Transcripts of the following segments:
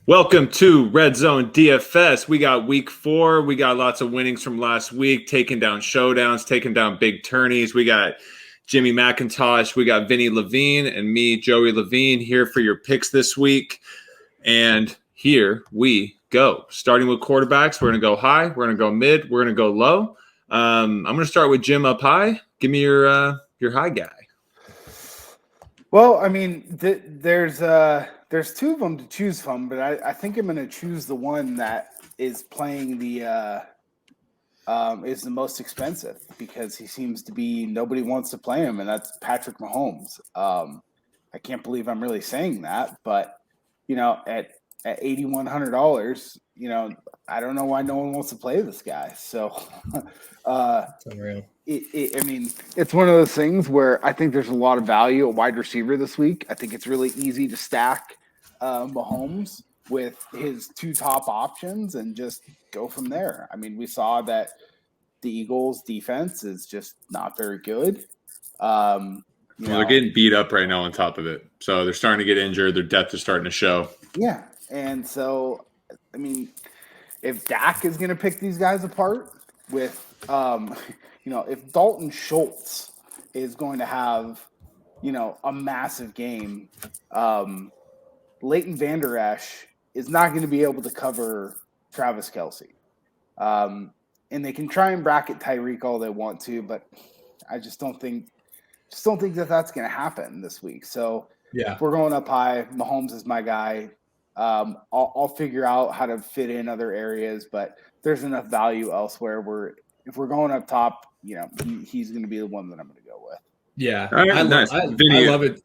Welcome to Red Zone DFS. We got week 4. We got lots of winnings from last week, taking down showdowns, taking down big tourneys. We got Jimmy McIntosh, we got Vinnie Levine, and me, Joey Levine, here for your picks this week. And here we go. Starting with quarterbacks, we're going to go high, we're going to go mid, we're going to go low. I'm going to start with Jim up high. Give me your high guy. Well, I mean, there's two of them to choose from, but I think I'm going to choose the one that is playing is the most expensive because he seems to be nobody wants to play him, and that's Patrick Mahomes. I can't believe I'm really saying that, but at $8,100, I don't know why no one wants to play this guy. So, It's unreal. I mean, it's one of those things where I think there's a lot of value at wide receiver this week. I think it's really easy to stack Mahomes with his two top options and just go from there. I mean, we saw that the Eagles' defense is just not very good. They're getting beat up right now on top of it. So they're starting to get injured. Their depth is starting to show. Yeah. And so, I mean, if Dak is going to pick these guys apart with if Dalton Schultz is going to have, a massive game, Leighton Vander Esch is not going to be able to cover Travis Kelce. And they can try and bracket Tyreek all they want to, but I just don't think that that's going to happen this week. So if we're going up high, Mahomes is my guy. I'll figure out how to fit in other areas, but there's enough value elsewhere if we're going up top, he's going to be the one that I'm going to go with. Yeah, right, I love it.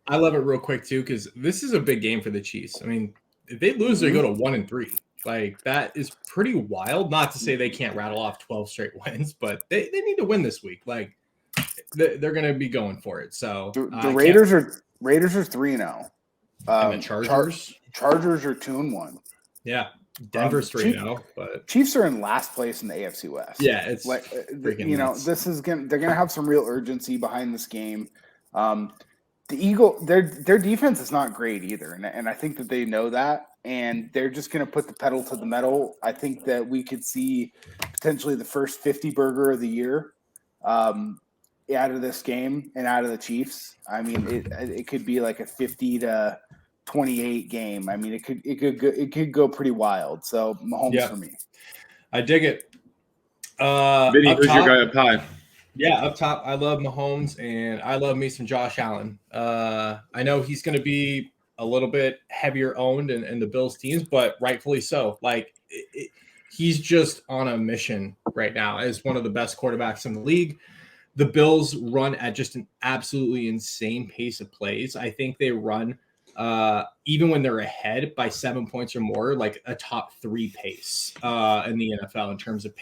I love it real quick too because this is a big game for the Chiefs. I mean, if they lose, they go to 1-3. Like that is pretty wild. Not to say they can't rattle off 12 straight wins, but they need to win this week. Like they're going to be going for it. So the Raiders are 3-0. And the Chargers are 2-1. Yeah. Denver's 3-0, but Chiefs are in last place in the AFC West. Yeah, it's like nuts. They're gonna have some real urgency behind this game. The Eagles, their defense is not great either, and I think that they know that, and they're just gonna put the pedal to the metal. I think that we could see potentially the first 50 burger of the year out of this game and out of the Chiefs. I mean, it could be like a 50-28 game. I mean, it could go pretty wild. So Mahomes for me. I dig it. Vinny, who's your guy up high? Yeah, up top, I love Mahomes and I love me some Josh Allen. I know he's going to be a little bit heavier owned in the Bills teams, but rightfully so. Like he's just on a mission right now as one of the best quarterbacks in the league. The Bills run at just an absolutely insane pace of plays. I think they run even when they're ahead by 7 points or more, like a top 3 pace in the NFL in terms of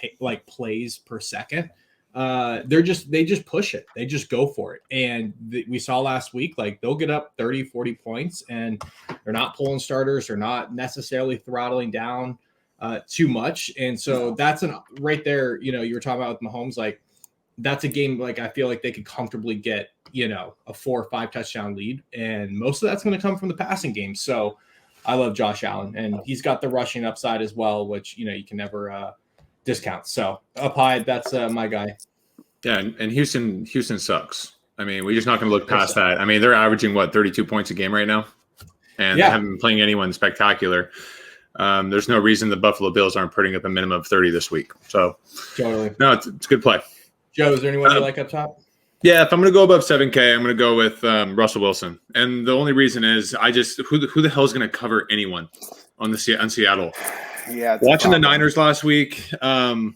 plays per second. They just push it. They just go for it. And we saw last week, like they'll get up 30, 40 points and they're not pulling starters. They're not necessarily throttling down too much. And so that's right there, you were talking about with Mahomes, like that's a game like I feel like they could comfortably get, a 4 or 5 touchdown lead. And most of that's going to come from the passing game. So I love Josh Allen and he's got the rushing upside as well, which, you can never discount. So up high, that's my guy. Yeah. And Houston sucks. I mean, we're just not going to look past that. I mean, they're averaging 32 points a game right now and they haven't been playing anyone spectacular. There's no reason the Buffalo Bills aren't putting up a minimum of 30 this week. So totally. No, it's a good play. Joe, is there anyone you like up top? Yeah, if I'm going to go above 7K, I'm going to go with Russell Wilson. And the only reason is who the hell is going to cover anyone on Seattle? Yeah, watching the Niners last week, it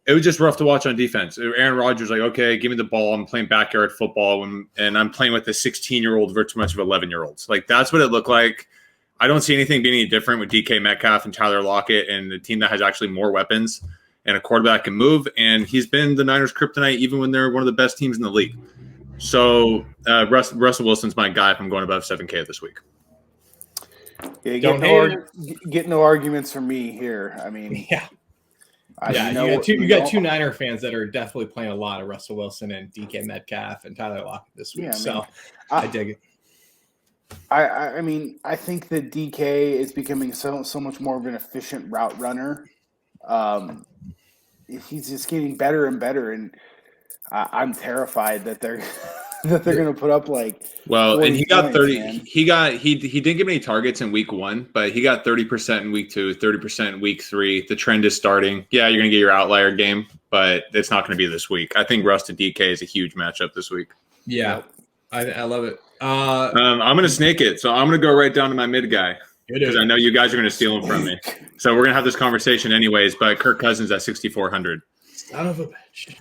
was just rough to watch on defense. Aaron Rodgers like, okay, give me the ball. I'm playing backyard football, and I'm playing with a 16-year-old versus a bunch of 11-year-olds. Like that's what it looked like. I don't see anything being any different with DK Metcalf and Tyler Lockett and the team that has actually more weapons and a quarterback can move, and he's been the Niners' kryptonite even when they're one of the best teams in the league. So Russell Wilson's my guy if I'm going above 7K this week. Yeah, get no arguments from me here. I mean, you got two Niner fans that are definitely playing a lot of Russell Wilson and DK Metcalf and Tyler Lockett this week. I dig it. I mean, I think that DK is becoming so much more of an efficient route runner. He's just getting better and better, and I'm terrified that they're that they're going to put up like Well, and 40 he got points, 30. man. He didn't give any targets in week 1, but he got 30% in week 2, 30% in week 3. The trend is starting. Yeah, you're gonna get your outlier game, but it's not gonna be this week. I think Russ to DK is a huge matchup this week. Yeah, I love it. I'm gonna snake it, so I'm gonna go right down to my mid guy because I know you guys are gonna steal him from me. So we're gonna have this conversation anyways. But Kirk Cousins at 6,400. Son of a bitch.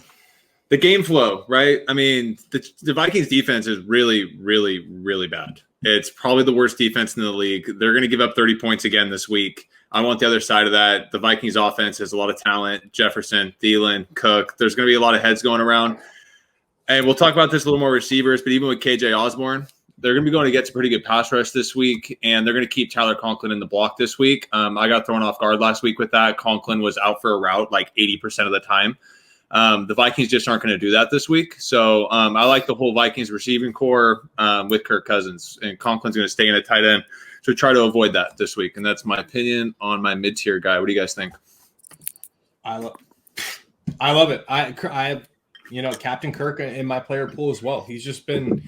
The game flow, right? I mean, the Vikings defense is really, really, really bad. It's probably the worst defense in the league. They're going to give up 30 points again this week. I want the other side of that. The Vikings offense has a lot of talent. Jefferson, Thielen, Cook. There's going to be a lot of heads going around. And we'll talk about this a little more receivers, but even with KJ Osborne, they're going to be going against a pretty good pass rush this week, and they're going to keep Tyler Conklin in the block this week. I got thrown off guard last week with that. Conklin was out for a route like 80% of the time. The Vikings just aren't going to do that this week. So I like the whole Vikings receiving core with Kirk Cousins, and Conklin's going to stay in a tight end. So try to avoid that this week. And that's my opinion on my mid-tier guy. What do you guys think? I love it. I have, Captain Kirk in my player pool as well. He's been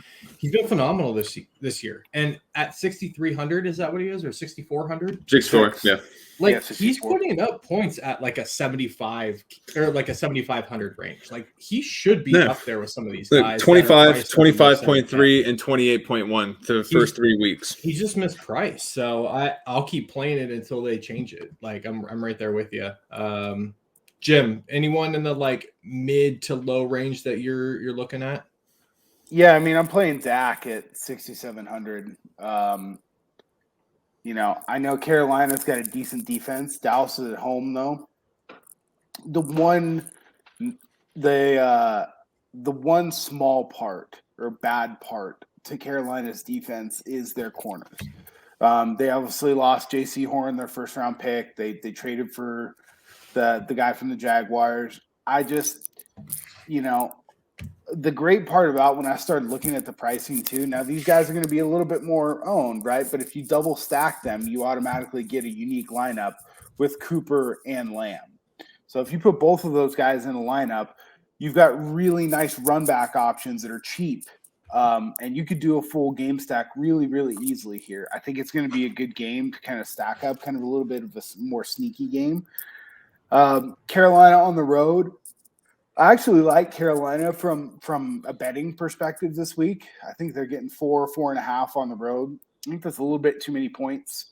phenomenal this year. And at 6,300, is that what he is, or 6,400? 6'4", yeah. Like, Yeah, he's putting up points at like a 75 or like a 7,500 range. Like, he should be up there with some of these guys. 25, 25.3, and 28.1 the first 3 weeks. He's just mispriced. So I'll keep playing it until they change it. Like, I'm right there with you. Jim, anyone in the like mid to low range that you're looking at? Yeah, I mean, I'm playing Dak at 6,700. I know Carolina's got a decent defense. Dallas is at home, though. The one small part or bad part to Carolina's defense is their corners. They obviously lost J.C. Horn, their first-round pick. They traded for the guy from the Jaguars. The great part about when I started looking at the pricing too, now these guys are going to be a little bit more owned, right? But if you double stack them, you automatically get a unique lineup with Cooper and Lamb. So if you put both of those guys in a lineup, you've got really nice run back options that are cheap. And you could do a full game stack really, really easily here. I think it's going to be a good game to kind of stack up, kind of a little bit of a more sneaky game. Carolina on the road. I actually like Carolina from a betting perspective this week. I think they're getting 4.5 on the road. I think that's a little bit too many points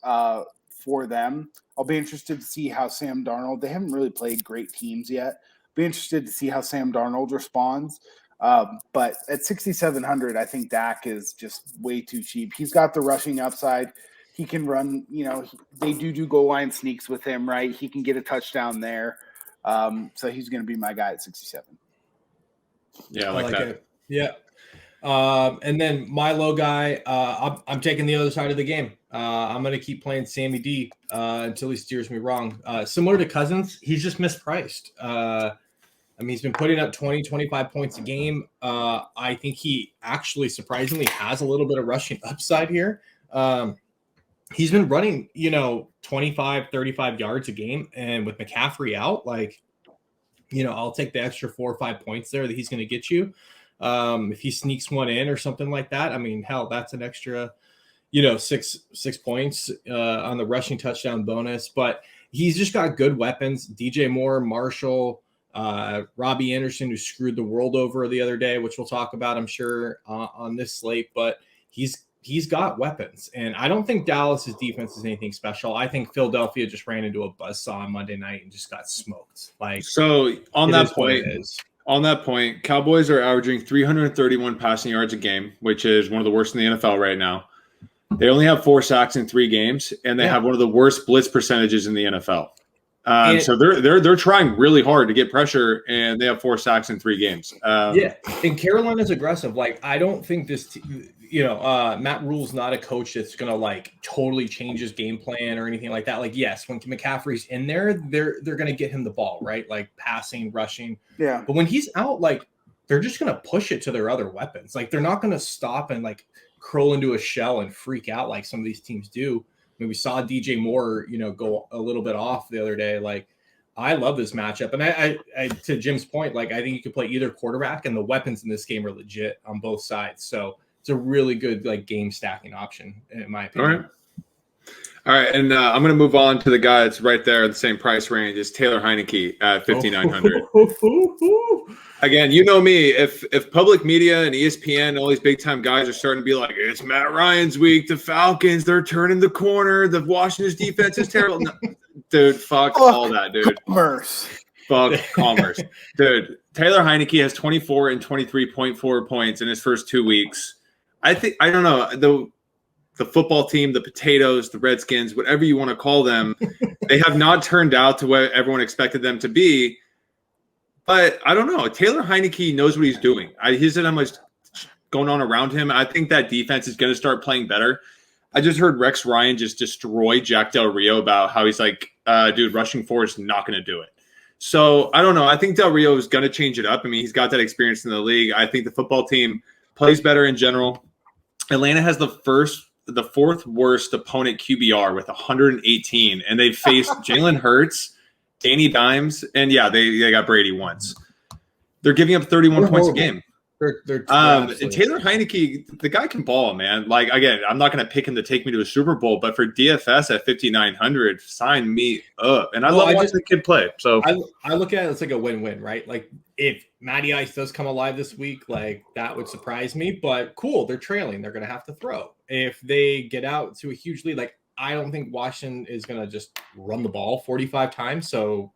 for them. I'll be interested to see how Sam Darnold – they haven't really played great teams yet. Be interested to see how Sam Darnold responds. But at 6,700, I think Dak is just way too cheap. He's got the rushing upside. He can run – they do goal line sneaks with him, right? He can get a touchdown there. So he's going to be my guy at 67. Yeah, I like that. It. Yeah. And then my low guy, I'm taking the other side of the game. I'm going to keep playing Sammy D until he steers me wrong. Similar to Cousins, he's just mispriced. He's been putting up 20, 25 points a game. I think he actually surprisingly has a little bit of rushing upside here. He's been running, 25, 35 yards a game. And with McCaffrey out, I'll take the extra 4 or 5 points there that he's going to get you. If he sneaks one in or something like that, hell, that's an extra, 6 points on the rushing touchdown bonus. But he's just got good weapons. DJ Moore, Marshall, Robbie Anderson, who screwed the world over the other day, which we'll talk about, I'm sure, on this slate. But he's got weapons. And I don't think Dallas's defense is anything special. I think Philadelphia just ran into a buzzsaw on Monday night and just got smoked. On that point, Cowboys are averaging 331 passing yards a game, which is one of the worst in the NFL right now. They only have 4 sacks in 3 games, and they have one of the worst blitz percentages in the NFL. So they're trying really hard to get pressure, and they have 4 sacks in 3 games. And Carolina's aggressive. I don't think this Matt Rule's not a coach that's gonna totally change his game plan or anything like that. Yes, when McCaffrey's in there, they're gonna get him the ball, right? Passing, rushing. Yeah. But when he's out, they're just gonna push it to their other weapons. They're not gonna stop and curl into a shell and freak out like some of these teams do. I mean, we saw DJ Moore, go a little bit off the other day. Like, I love this matchup. And I to Jim's point, like, I think you could play either quarterback, and the weapons in this game are legit on both sides. So it's a really good, like, game stacking option, in my opinion. All right. And I'm going to move on to the guy that's right there at the same price range is Taylor Heineke at 5,900. Again, you know me. If public media and ESPN and all these big time guys are starting to be like, it's Matt Ryan's week, the Falcons, they're turning the corner, the Washington's defense is terrible. No, dude, fuck all that, dude. Fuck commerce. Dude, Taylor Heineke has 24 and 23.4 points in his first 2 weeks. I don't know. The football team, the potatoes, the Redskins, whatever you want to call them, they have not turned out to what everyone expected them to be. But I don't know. Taylor Heineke knows what he's doing. He said how much going on around him. I think that defense is going to start playing better. I just heard Rex Ryan just destroy Jack Del Rio about how he's like, dude, rushing 4 is not going to do it. So I don't know. I think Del Rio is going to change it up. I mean, he's got that experience in the league. I think the football team plays better in general. Atlanta has the fourth worst opponent QBR with 118, and they faced Jalen Hurts, Danny Dimes, and they got Brady once. They're giving up 31 points a game. They're Taylor Heineke, the guy can ball, man. Like, again, I'm not going to pick him to take me to a Super Bowl, but for DFS at 5,900, sign me up. And I love watching the kid play. So I look at it as like a win-win, right? Like, if Matty Ice does come alive this week, like, that would surprise me. But cool, they're trailing. They're going to have to throw. If they get out to a huge lead, like, I don't think Washington is going to just run the ball 45 times. So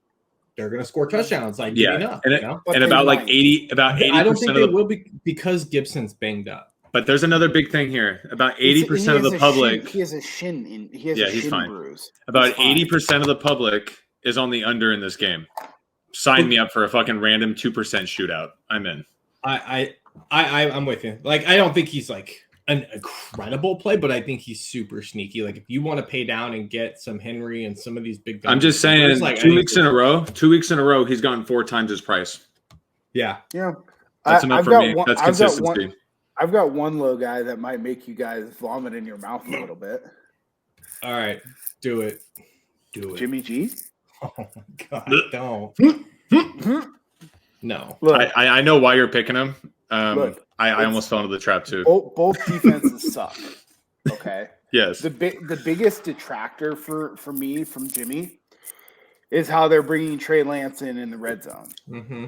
they're going to score touchdowns. Like, enough, and about like 80. I don't think they will be because Gibson's banged up. But there's another big thing here. About 80% of the public. He has a shin. He's fine. Bruise. About 80% of the public is on the under in this game. Sign me up for a fucking random 2% shootout. I'm in. I'm with you. Like, I don't think he's like an incredible play, but I think he's super sneaky. Like, if you want to pay down and get some Henry and some of these big guys, I'm just saying, like, 2 weeks in a row, he's gotten 4 times his price. Yeah. That's enough for me. That's consistency. I've got one low guy that might make you guys vomit in your mouth a little bit. All right, do it. Jimmy G. Oh my God, don't. No. Look, I know why you're picking him. Look, I almost fell into the trap too. Both defenses suck. Okay. Yes. The biggest detractor for me from Jimmy is how they're bringing Trey Lance in the red zone. Mm-hmm.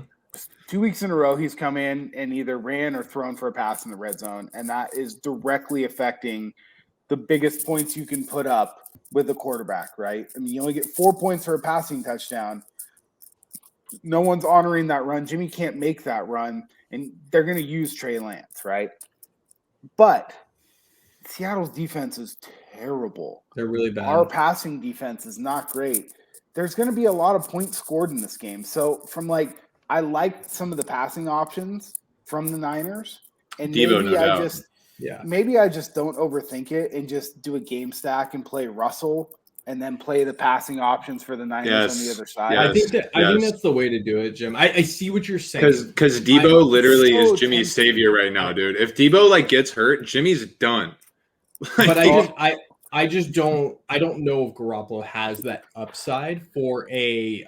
2 weeks in a row, he's come in and either ran or thrown for a pass in the red zone, and that is directly affecting the biggest points you can put up with a quarterback, right? I mean, you only get 4 points for a passing touchdown. No one's honoring that run. Jimmy can't make that run, and they're going to use Trey Lance, right? But Seattle's defense is terrible. They're really bad. Our passing defense is not great. There's going to be a lot of points scored in this game. So I like some of the passing options from the Niners, and maybe I just don't overthink it and just do a game stack and play Russell and then play the passing options for the Niners on the other side. I think that's the way to do it, Jim. I see what you're saying. Because Debo literally is Jimmy's savior right now, dude. If Debo gets hurt, Jimmy's done. But I just don't know if Garoppolo has that upside for a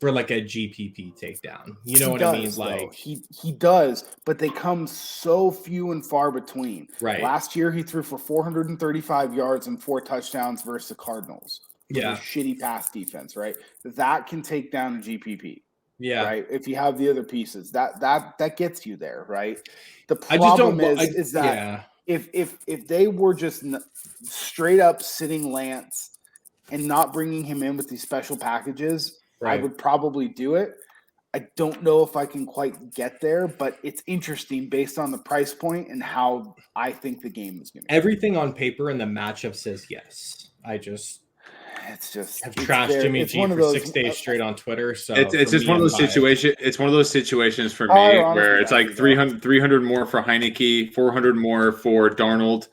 GPP takedown. You know what I mean? Like, he does, but they come so few and far between. Right. Last year he threw for 435 yards and 4 touchdowns versus the Cardinals. Yeah. Shitty pass defense, right? That can take down a GPP. Yeah. Right. If you have the other pieces, that gets you there, right? The problem is that if they were just straight up sitting Lance and not bringing him in with these special packages, I would probably do it. I don't know if I can quite get there, but it's interesting based on the price point and how I think the game is going to be. Everything on paper in the matchup says yes. Have trashed Jimmy G for 6 days straight on Twitter. So it's just one of those situations. It's one of those situations for me where it's like 300 more for Heineke, 400 more for Darnold.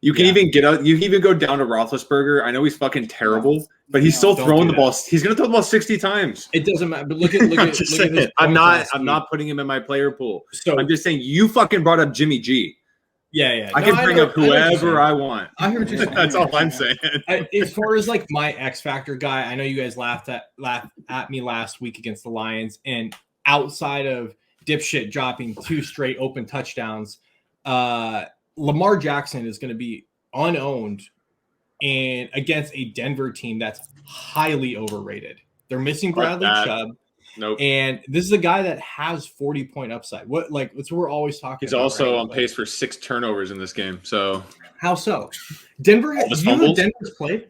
You can even get out. You can even go down to Roethlisberger. I know he's fucking terrible, but he's still throwing the ball. He's going to throw the ball 60 times. It doesn't matter. But look at I'm not putting him in my player pool. So I'm just saying you fucking brought up Jimmy G. Yeah. I can bring up whoever I want. I heard you. That's all I'm saying. As far as like my X Factor guy, I know you guys laughed at me last week against the Lions, and outside of dipshit dropping 2 straight open touchdowns, Lamar Jackson is going to be unowned and against a Denver team that's highly overrated. They're missing Bradley Chubb. Nope. And this is a guy that has 40-point upside. That's what we're always talking He's about. also right? on pace for 6 turnovers in this game. So how so? Denver, you know who Denver's played?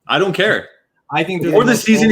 I don't care. I think before the season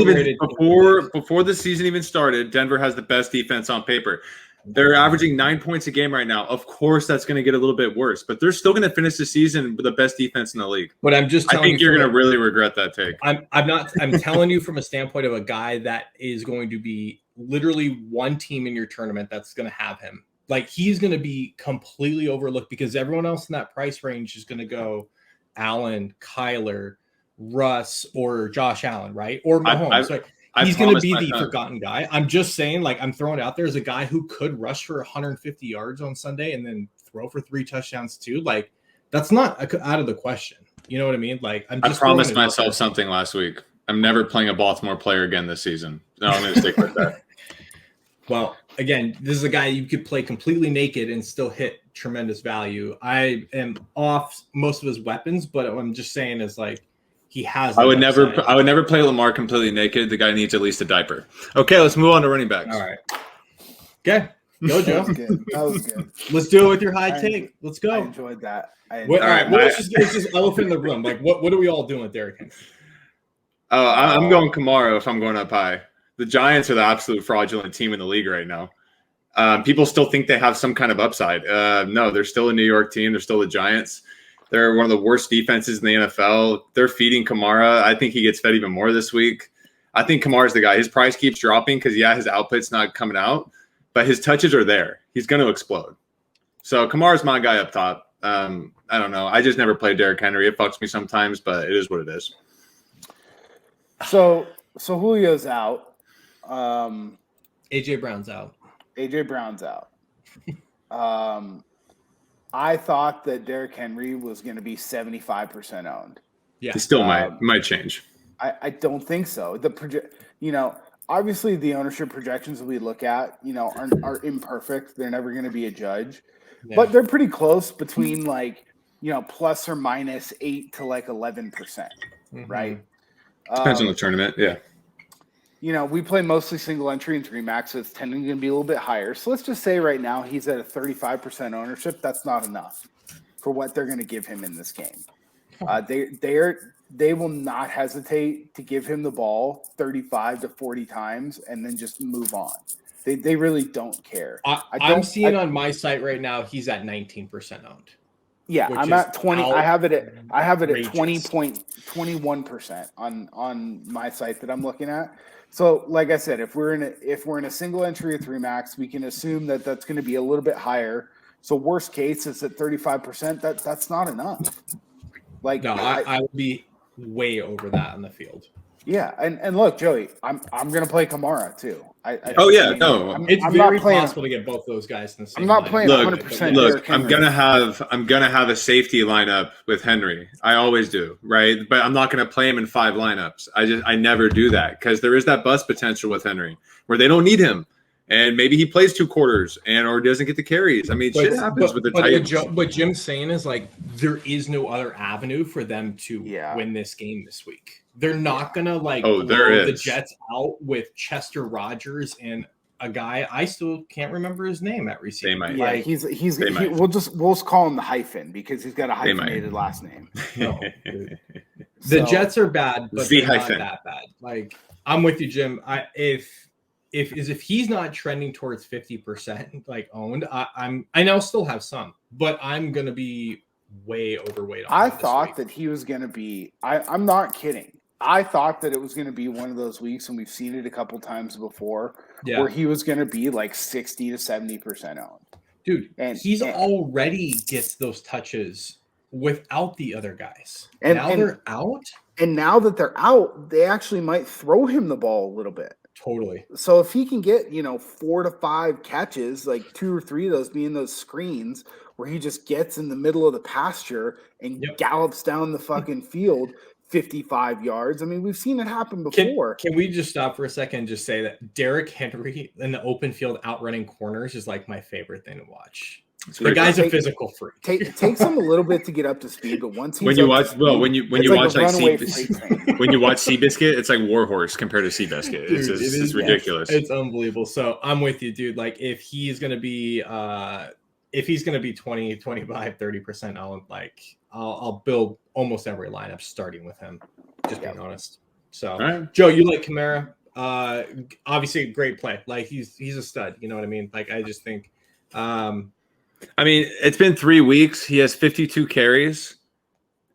even started, Denver has the best defense on paper. They're averaging 9 points a game right now. Of course, that's going to get a little bit worse, but they're still going to finish the season with the best defense in the league. But I'm just telling I think you're going to really regret that take. I'm telling you from a standpoint of a guy that is going to be literally one team in your tournament that's going to have him. Like, he's going to be completely overlooked because everyone else in that price range is going to go Allen, Kyler, Russ, or Josh Allen, right? Or Mahomes. He's going to be the forgotten guy. I'm just saying, like, I'm throwing it out there as a guy who could rush for 150 yards on Sunday and then throw for 3 touchdowns too. Like, that's not out of the question. You know what I mean? Like, I promised myself something last week. I'm never playing a Baltimore player again this season. No, I'm going to stick with that. Well, again, this is a guy you could play completely naked and still hit tremendous value. I am off most of his weapons, but what I'm just saying is, like, he has. I would never play Lamar completely naked. The guy needs at least a diaper. Okay, let's move on to running backs. All right. Okay, go Joe. That was good. Let's do it with your high take. Let's go. I enjoyed that. All right. Well, it's just elephant in the room. Like, what are we all doing with Derrick Henry? Oh, I'm going Kamara if I'm going up high. The Giants are the absolute fraudulent team in the league right now. People still think they have some kind of upside. No, they're still a New York team. They're still the Giants. They're one of the worst defenses in the NFL. They're feeding Kamara. I think he gets fed even more this week. I think Kamara's the guy. His price keeps dropping because, his output's not coming out, but his touches are there. He's going to explode. So Kamara's my guy up top. I don't know. I just never played Derrick Henry. It fucks me sometimes, but it is what it is. So Julio's out. AJ Brown's out. I thought that Derrick Henry was going to be 75% owned. Yeah, he still might change. I don't think so. Obviously the ownership projections that we look at, are imperfect. They're never going to be a judge, but they're pretty close between plus or minus 8 to 11%, right? Depends on the tournament. Yeah. We play mostly single entry and 3 max, so it's tending to be a little bit higher. So let's just say right now he's at a 35% ownership. That's not enough for what they're going to give him in this game. They will not hesitate to give him the ball 35 to 40 times and then just move on. They really don't care. I'm seeing on my site right now he's at 19% owned. Yeah, I'm at 20. I have it at 20.21% on my site that I'm looking at. So, like I said, if we're in a single entry or 3 max, we can assume that that's going to be a little bit higher. So, worst case, it's at 35%. That's not enough. Like, no, I would be way over that on the field. Yeah, and look, Joey, I'm going to play Kamara too. It's very possible to get both those guys in the same. I'm not playing 100%. Look, I'm gonna have a safety lineup with Henry. I always do, right? But I'm not gonna play him in 5 lineups. I never do that because there is that bust potential with Henry where they don't need him, and maybe he plays 2 quarters or doesn't get the carries. I mean, shit happens with the Titans. What Jim's saying is there is no other avenue for them to win this game this week. They're not gonna blow the Jets out with Chester Rogers and a guy I still can't remember his name at receiver. We'll just call him the hyphen because he's got a hyphenated last name. No, the Jets are bad, but they're not that bad. Like, I'm with you, Jim. If he's not trending towards 50% owned, I now still have some, but I'm gonna be way overweight. I thought that he was gonna be. I'm not kidding. I thought that it was going to be one of those weeks, and we've seen it a couple times before, where he was going to be 60 to 70% owned. Dude, he's already gets those touches without the other guys. They're out. And now that they're out, they actually might throw him the ball a little bit. Totally. So if he can get, 4 to 5 catches, 2 or 3 of those being those screens where he just gets in the middle of the pasture and Yep. gallops down the fucking field 55 yards. I mean, we've seen it happen before. Can we just stop for a second and just say that Derrick Henry in the open field outrunning corners is like my favorite thing to watch. The guy's a physical freak. It takes him a little bit to get up to speed, but once he's when you watch Seabiscuit, it's like Warhorse compared to Seabiscuit. It's ridiculous. It's unbelievable. So I'm with you, dude. Like if he's gonna be 20, 25, 30%, I'll build almost every lineup starting with him. Just being honest. So right. Joe, you like Kamara? Obviously a great play. Like he's a stud. You know what I mean? Like I just think. I mean, it's been 3 weeks. He has 52 carries,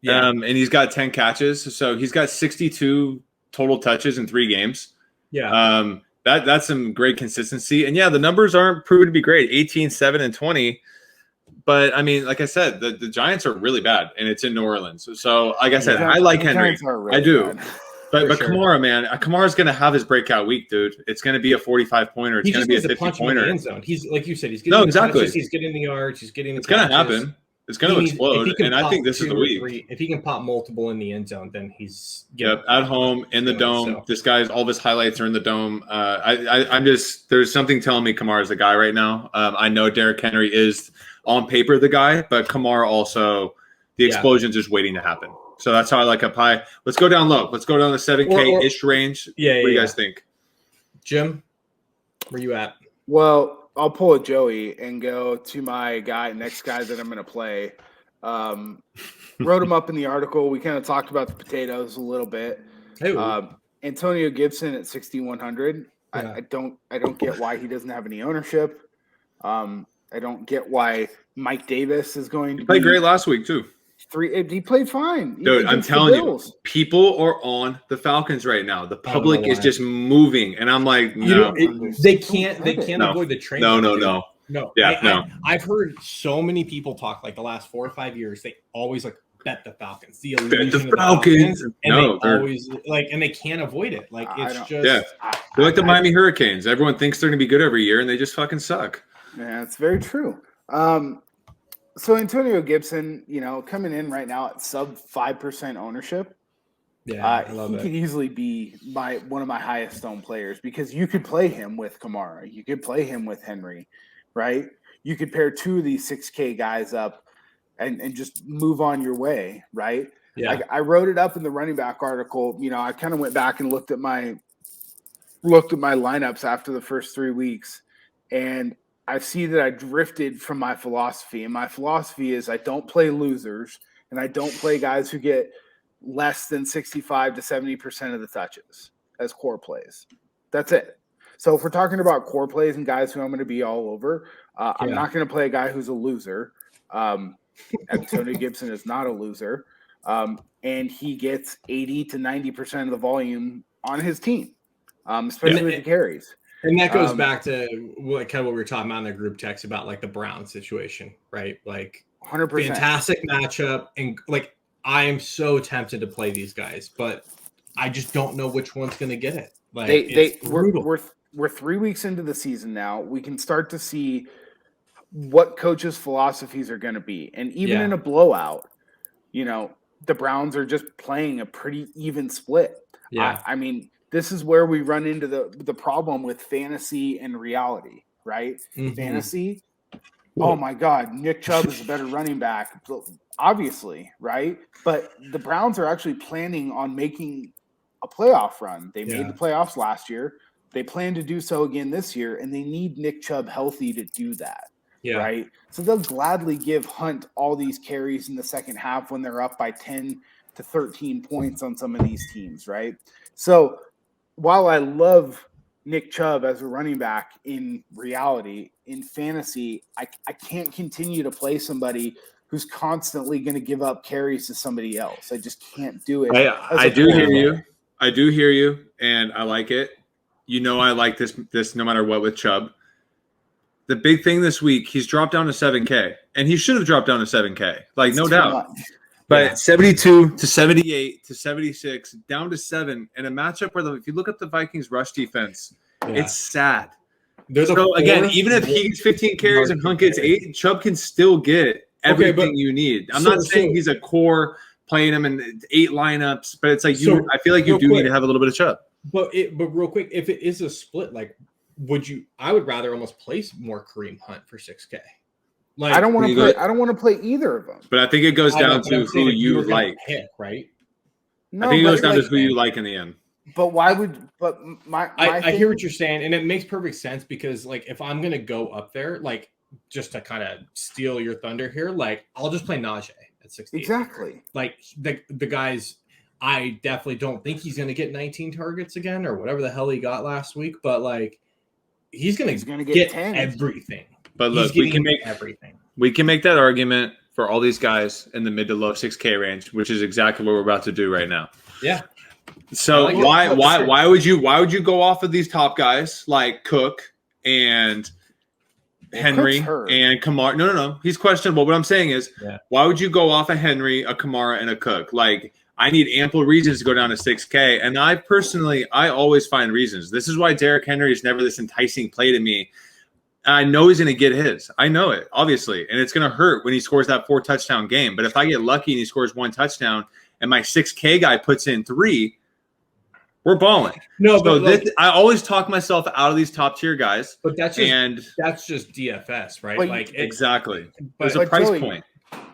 and he's got 10 catches. So he's got 62 total touches in 3 games. Yeah. That's some great consistency. And, the numbers aren't proven to be great, 18, 7, and 20. But, I mean, like I said, the Giants are really bad, and it's in New Orleans. So, like I said, I like Henry. Really I do. Bad. But sure. Kamara, man, Kamara's going to have his breakout week, dude. It's going to be a 45-pointer. It's going to be a 50-pointer. In the end zone. He's like you said, he's getting touches, he's getting the yards, he's getting the It's going to happen. It's going to explode, and I think this is the week. If he can pop multiple in the end zone, then he's at home in the dome. So. This guy's all of his highlights are in the dome. I'm just there's something telling me Kamara's the guy right now. I know Derrick Henry is on paper the guy, but Kamara also the explosion's just waiting to happen. So that's how I like up high. Let's go down low. Let's go down the 7K-ish range. What do you guys think? Jim, where you at? Well, I'll pull a Joey and go to my next guy that I'm going to play. Wrote him up in the article. We kind of talked about the potatoes a little bit. Antonio Gibson at 6,100. Yeah. I don't get why he doesn't have any ownership. I don't get why Mike Davis is going to play great last week too. He played fine. Dude, I'm telling you, people are on the Falcons right now. The public is just moving, and I'm like, no. They can't avoid the train. No. I've heard so many people talk like the last 4 or 5 years. They always bet the Falcons. The Falcons. And they always and they can't avoid it. Like it's just they're like the Miami Hurricanes. Everyone thinks they're going to be good every year, and they just fucking suck. Yeah, it's very true. So Antonio Gibson, coming in right now at sub 5% ownership. Yeah, I love he it. could easily be one of my highest owned players because you could play him with Kamara, you could play him with Henry, right? You could pair 2 of these 6K guys up and just move on your way, right? Yeah. I wrote it up in the running back article. I kind of went back and looked at my lineups after the first 3 weeks, and I see that I drifted from my philosophy, and my philosophy is I don't play losers, and I don't play guys who get less than 65 to 70% of the touches as core plays. That's it. So if we're talking about core plays and guys who I'm going to be all over, I'm not going to play a guy who's a loser. Antonio Gibson is not a loser, and he gets 80 to 90% of the volume on his team, especially with the carries. And that goes back to what we were talking about in the group text about the Brown situation, right? 100% fantastic matchup. And I am so tempted to play these guys, but I just don't know which one's going to get it. We're 3 weeks into the season now. We can start to see what coaches' philosophies are going to be. And even in a blowout, the Browns are just playing a pretty even split. Yeah. I mean, this is where we run into the problem with fantasy and reality, right? Mm-hmm. Fantasy, oh my God, Nick Chubb is a better running back, obviously, right? But the Browns are actually planning on making a playoff run. They made the playoffs last year. They plan to do so again this year, and they need Nick Chubb healthy to do that, right? So they'll gladly give Hunt all these carries in the second half when they're up by 10 to 13 points on some of these teams, right? So while I love Nick Chubb as a running back in reality, in fantasy, I can't continue to play somebody who's constantly going to give up carries to somebody else. I just can't do it. I do hear you. I do hear you, and I like it. I like this no matter what with Chubb. The big thing this week, he's dropped down to 7K, and he should have dropped down to 7K, no doubt. But 72 to 78 to 76, down to 7, in a matchup where if you look at the Vikings rush defense, it's sad. They're the So again, fourth even if he gets 15 carries and Hunt gets 8, Chubb can still get everything you need. I'm not saying he's a core playing him in 8 lineups, but it's like I feel like you do need to have a little bit of Chubb. But real quick, if it is a split, like, I would rather almost place more Kareem Hunt for 6K. Like, I don't want to play either of them. But I think it goes down to who you like, pick, right? No, I think it goes down to who you like in the end. But why would? But I hear what you're saying, and it makes perfect sense because, like, if I'm gonna go up there, like, just to kind of steal your thunder here, like, I'll just play Najee at 60. Exactly. Like the guys, I definitely don't think he's gonna get 19 targets again or whatever the hell he got last week, but like, he's gonna get 10. Everything. But look, we can make everything. We can make that argument for all these guys in the mid to low 6K range, which is exactly what we're about to do right now. Yeah. So why would you go off of these top guys like Cook and Henry and Kamara? No. He's questionable. What I'm saying is, why would you go off of Henry, a Kamara, and a Cook? Like, I need ample reasons to go down to 6K. And I always find reasons. This is why Derrick Henry is never this enticing play to me. And I know he's going to get his. I know it, obviously. And it's going to hurt when he scores that 4 touchdown game. But if I get lucky and he scores 1 touchdown and my 6K guy puts in 3, we're balling. No, so but I always talk myself out of these top tier guys. But that's just DFS, right? But, like exactly. There's a price point.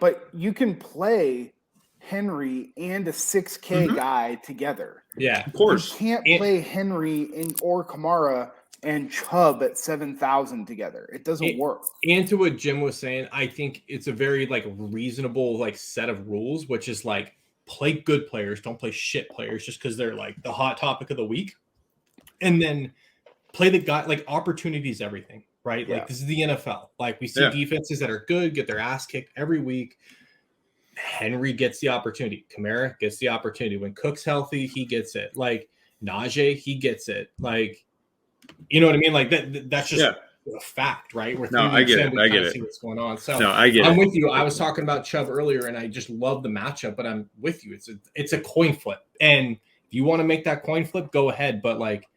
But you can play Henry and a 6K guy together. Yeah, of course. You can't play Henry or Kamara and Chubb at 7,000 together. It doesn't work. And to what Jim was saying, I think it's a very like reasonable like set of rules, which is like, play good players, don't play shit players just because they're like the hot topic of the week. And then play the guy, like, opportunity is everything, right? Yeah. Like, this is the NFL. Like, we see defenses that are good get their ass kicked every week. Henry gets the opportunity. Kamara gets the opportunity. When Cook's healthy, he gets it. Like, Najee, he gets it. Like, you know what I mean? Like, that's just a fact, right? I get it. I get it. See what's going on. So I get I'm with you. I was talking about Chubb earlier, and I just love the matchup. But I'm with you. It's a coin flip, and if you want to make that coin flip, go ahead. But like,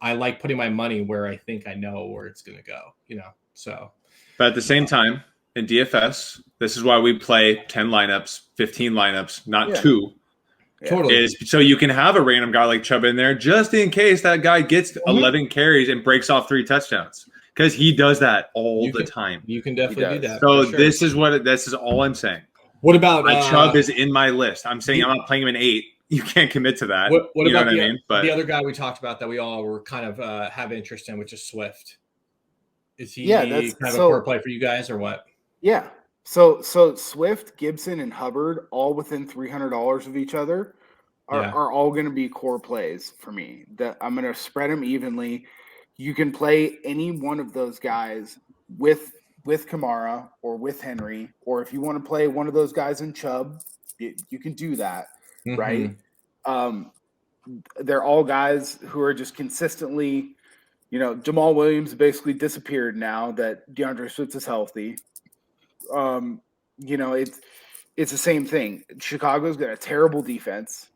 I like putting my money where I think I know where it's going to go. You know. So, but at the same time, in DFS, this is why we play 10 lineups, 15 lineups, not 2. Totally. Is so you can have a random guy like Chubb in there just in case that guy gets 11 carries and breaks off 3 touchdowns. Because he does that all the time. You can definitely do that. So this is all I'm saying. What about Chubb is in my list. I'm saying I'm not playing him in 8. You can't commit to that. What about the other guy we talked about that we all were kind of have interest in, which is Swift? Is he kind of a core play for you guys or what? Yeah. So Swift, Gibson, and Hubbard, all within $300 of each other, are all going to be core plays for me. That I'm going to spread them evenly. You can play any one of those guys with Kamara or with Henry, or if you want to play one of those guys in Chubb, you can do that, right? They're all guys who are just consistently, Jamal Williams basically disappeared now that DeAndre Swift is healthy. It's the same thing. Chicago's got a terrible defense.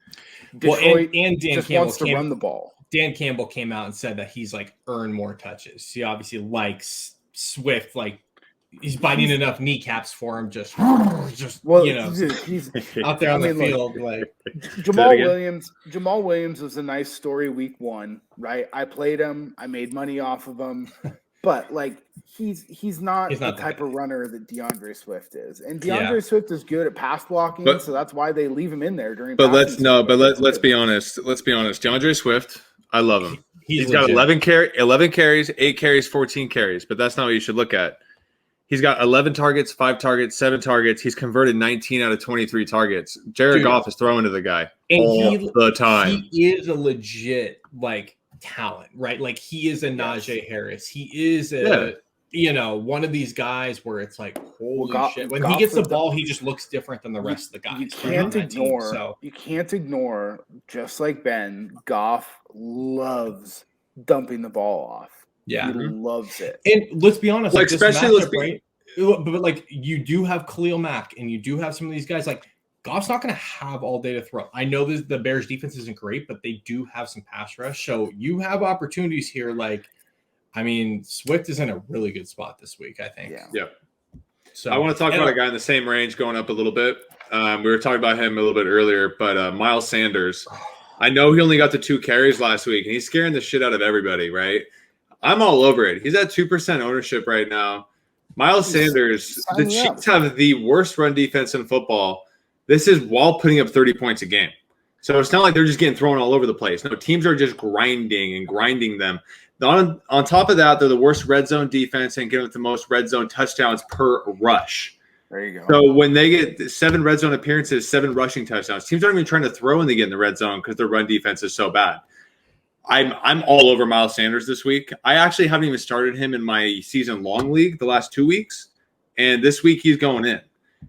Detroit and Dan just Campbell wants to run the ball. Dan Campbell came out and said that he's like earned more touches. He obviously likes Swift. Like, he's biting enough kneecaps for him. He's out there on the field. Like, Jamal Williams was a nice story week 1, right? I played him. I made money off of him. But like, he's not the type of runner that DeAndre Swift is, and DeAndre Swift is good at pass blocking, so that's why they leave him in there during. But let's be honest. Let's be honest. DeAndre Swift, I love him. He's got 11 carries, 8 carries, 14 carries. But that's not what you should look at. He's got 11 targets, 5 targets, 7 targets. He's converted 19 out of 23 targets. Jared Goff is throwing to the guy all the time. He is a legit talent, right? Like, he is a Najee Harris. He is one of these guys where it's like, holy shit. When he gets the ball, he just looks different than the rest of the guys. You can't ignore, just like Ben, Goff loves dumping the ball off. Yeah. He loves it. And let's be honest, like especially right? But like, you do have Khalil Mack and you do have some of these guys. Like, Goff's not going to have all day to throw. I know the Bears defense isn't great, but they do have some pass rush. So you have opportunities here. Like, I mean, Swift is in a really good spot this week, I think. Yeah. So I want to talk about a guy in the same range going up a little bit. We were talking about him a little bit earlier, but Miles Sanders. I know he only got the 2 carries last week, and he's scaring the shit out of everybody, right? I'm all over it. He's at 2% ownership right now. Miles Sanders, the Chiefs have the worst run defense in football. This is while putting up 30 points a game. So it's not like they're just getting thrown all over the place. No, teams are just grinding them. On top of that, they're the worst red zone defense and giving the most red zone touchdowns per rush. There you go. So when they get 7 red zone appearances, 7 rushing touchdowns, teams aren't even trying to throw when they get in the red zone because their run defense is so bad. I'm all over Miles Sanders this week. I actually haven't even started him in my season-long league the last 2 weeks, and this week he's going in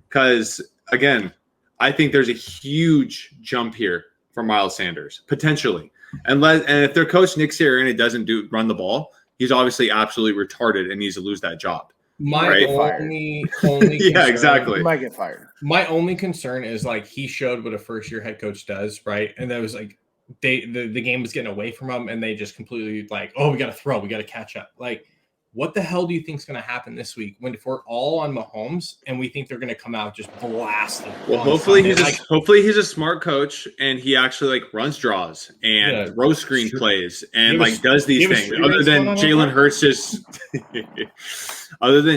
because, again, I think there's a huge jump here for Miles Sanders, potentially. And if their coach Nick Sirianni doesn't run the ball, he's obviously absolutely retarded and needs to lose that job. My only concern, yeah, exactly. He might get fired. My only concern is like he showed what a first-year head coach does, right? And that was like the game was getting away from him, and they just completely like, oh, we got to throw, we got to catch up. Like, what the hell do you think is going to happen this week if we're all on Mahomes and we think they're going to come out just blasting? Well, hopefully he's a smart coach and he actually like runs draws and throws screen plays and like does these things. Other than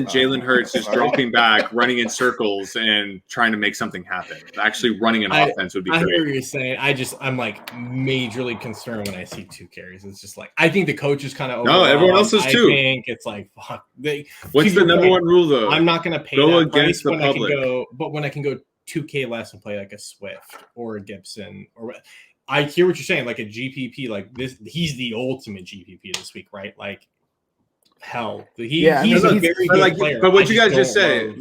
Jalen Hurts just dropping back, running in circles and trying to make something happen. Actually running an offense would be great. I hear what you're saying. I'm like majorly concerned when I see 2 carries. It's just like I think the coach is kind of no, everyone else is too. I think it's like fuck. What's the number one rule though? I'm not going to pay go that against price the public. when I can go 2K less and play like a Swift or a Gibson or I hear what you're saying, like a GPP like this. He's the ultimate GPP this week, right? Like hell, he's a very good player. But would you guys just say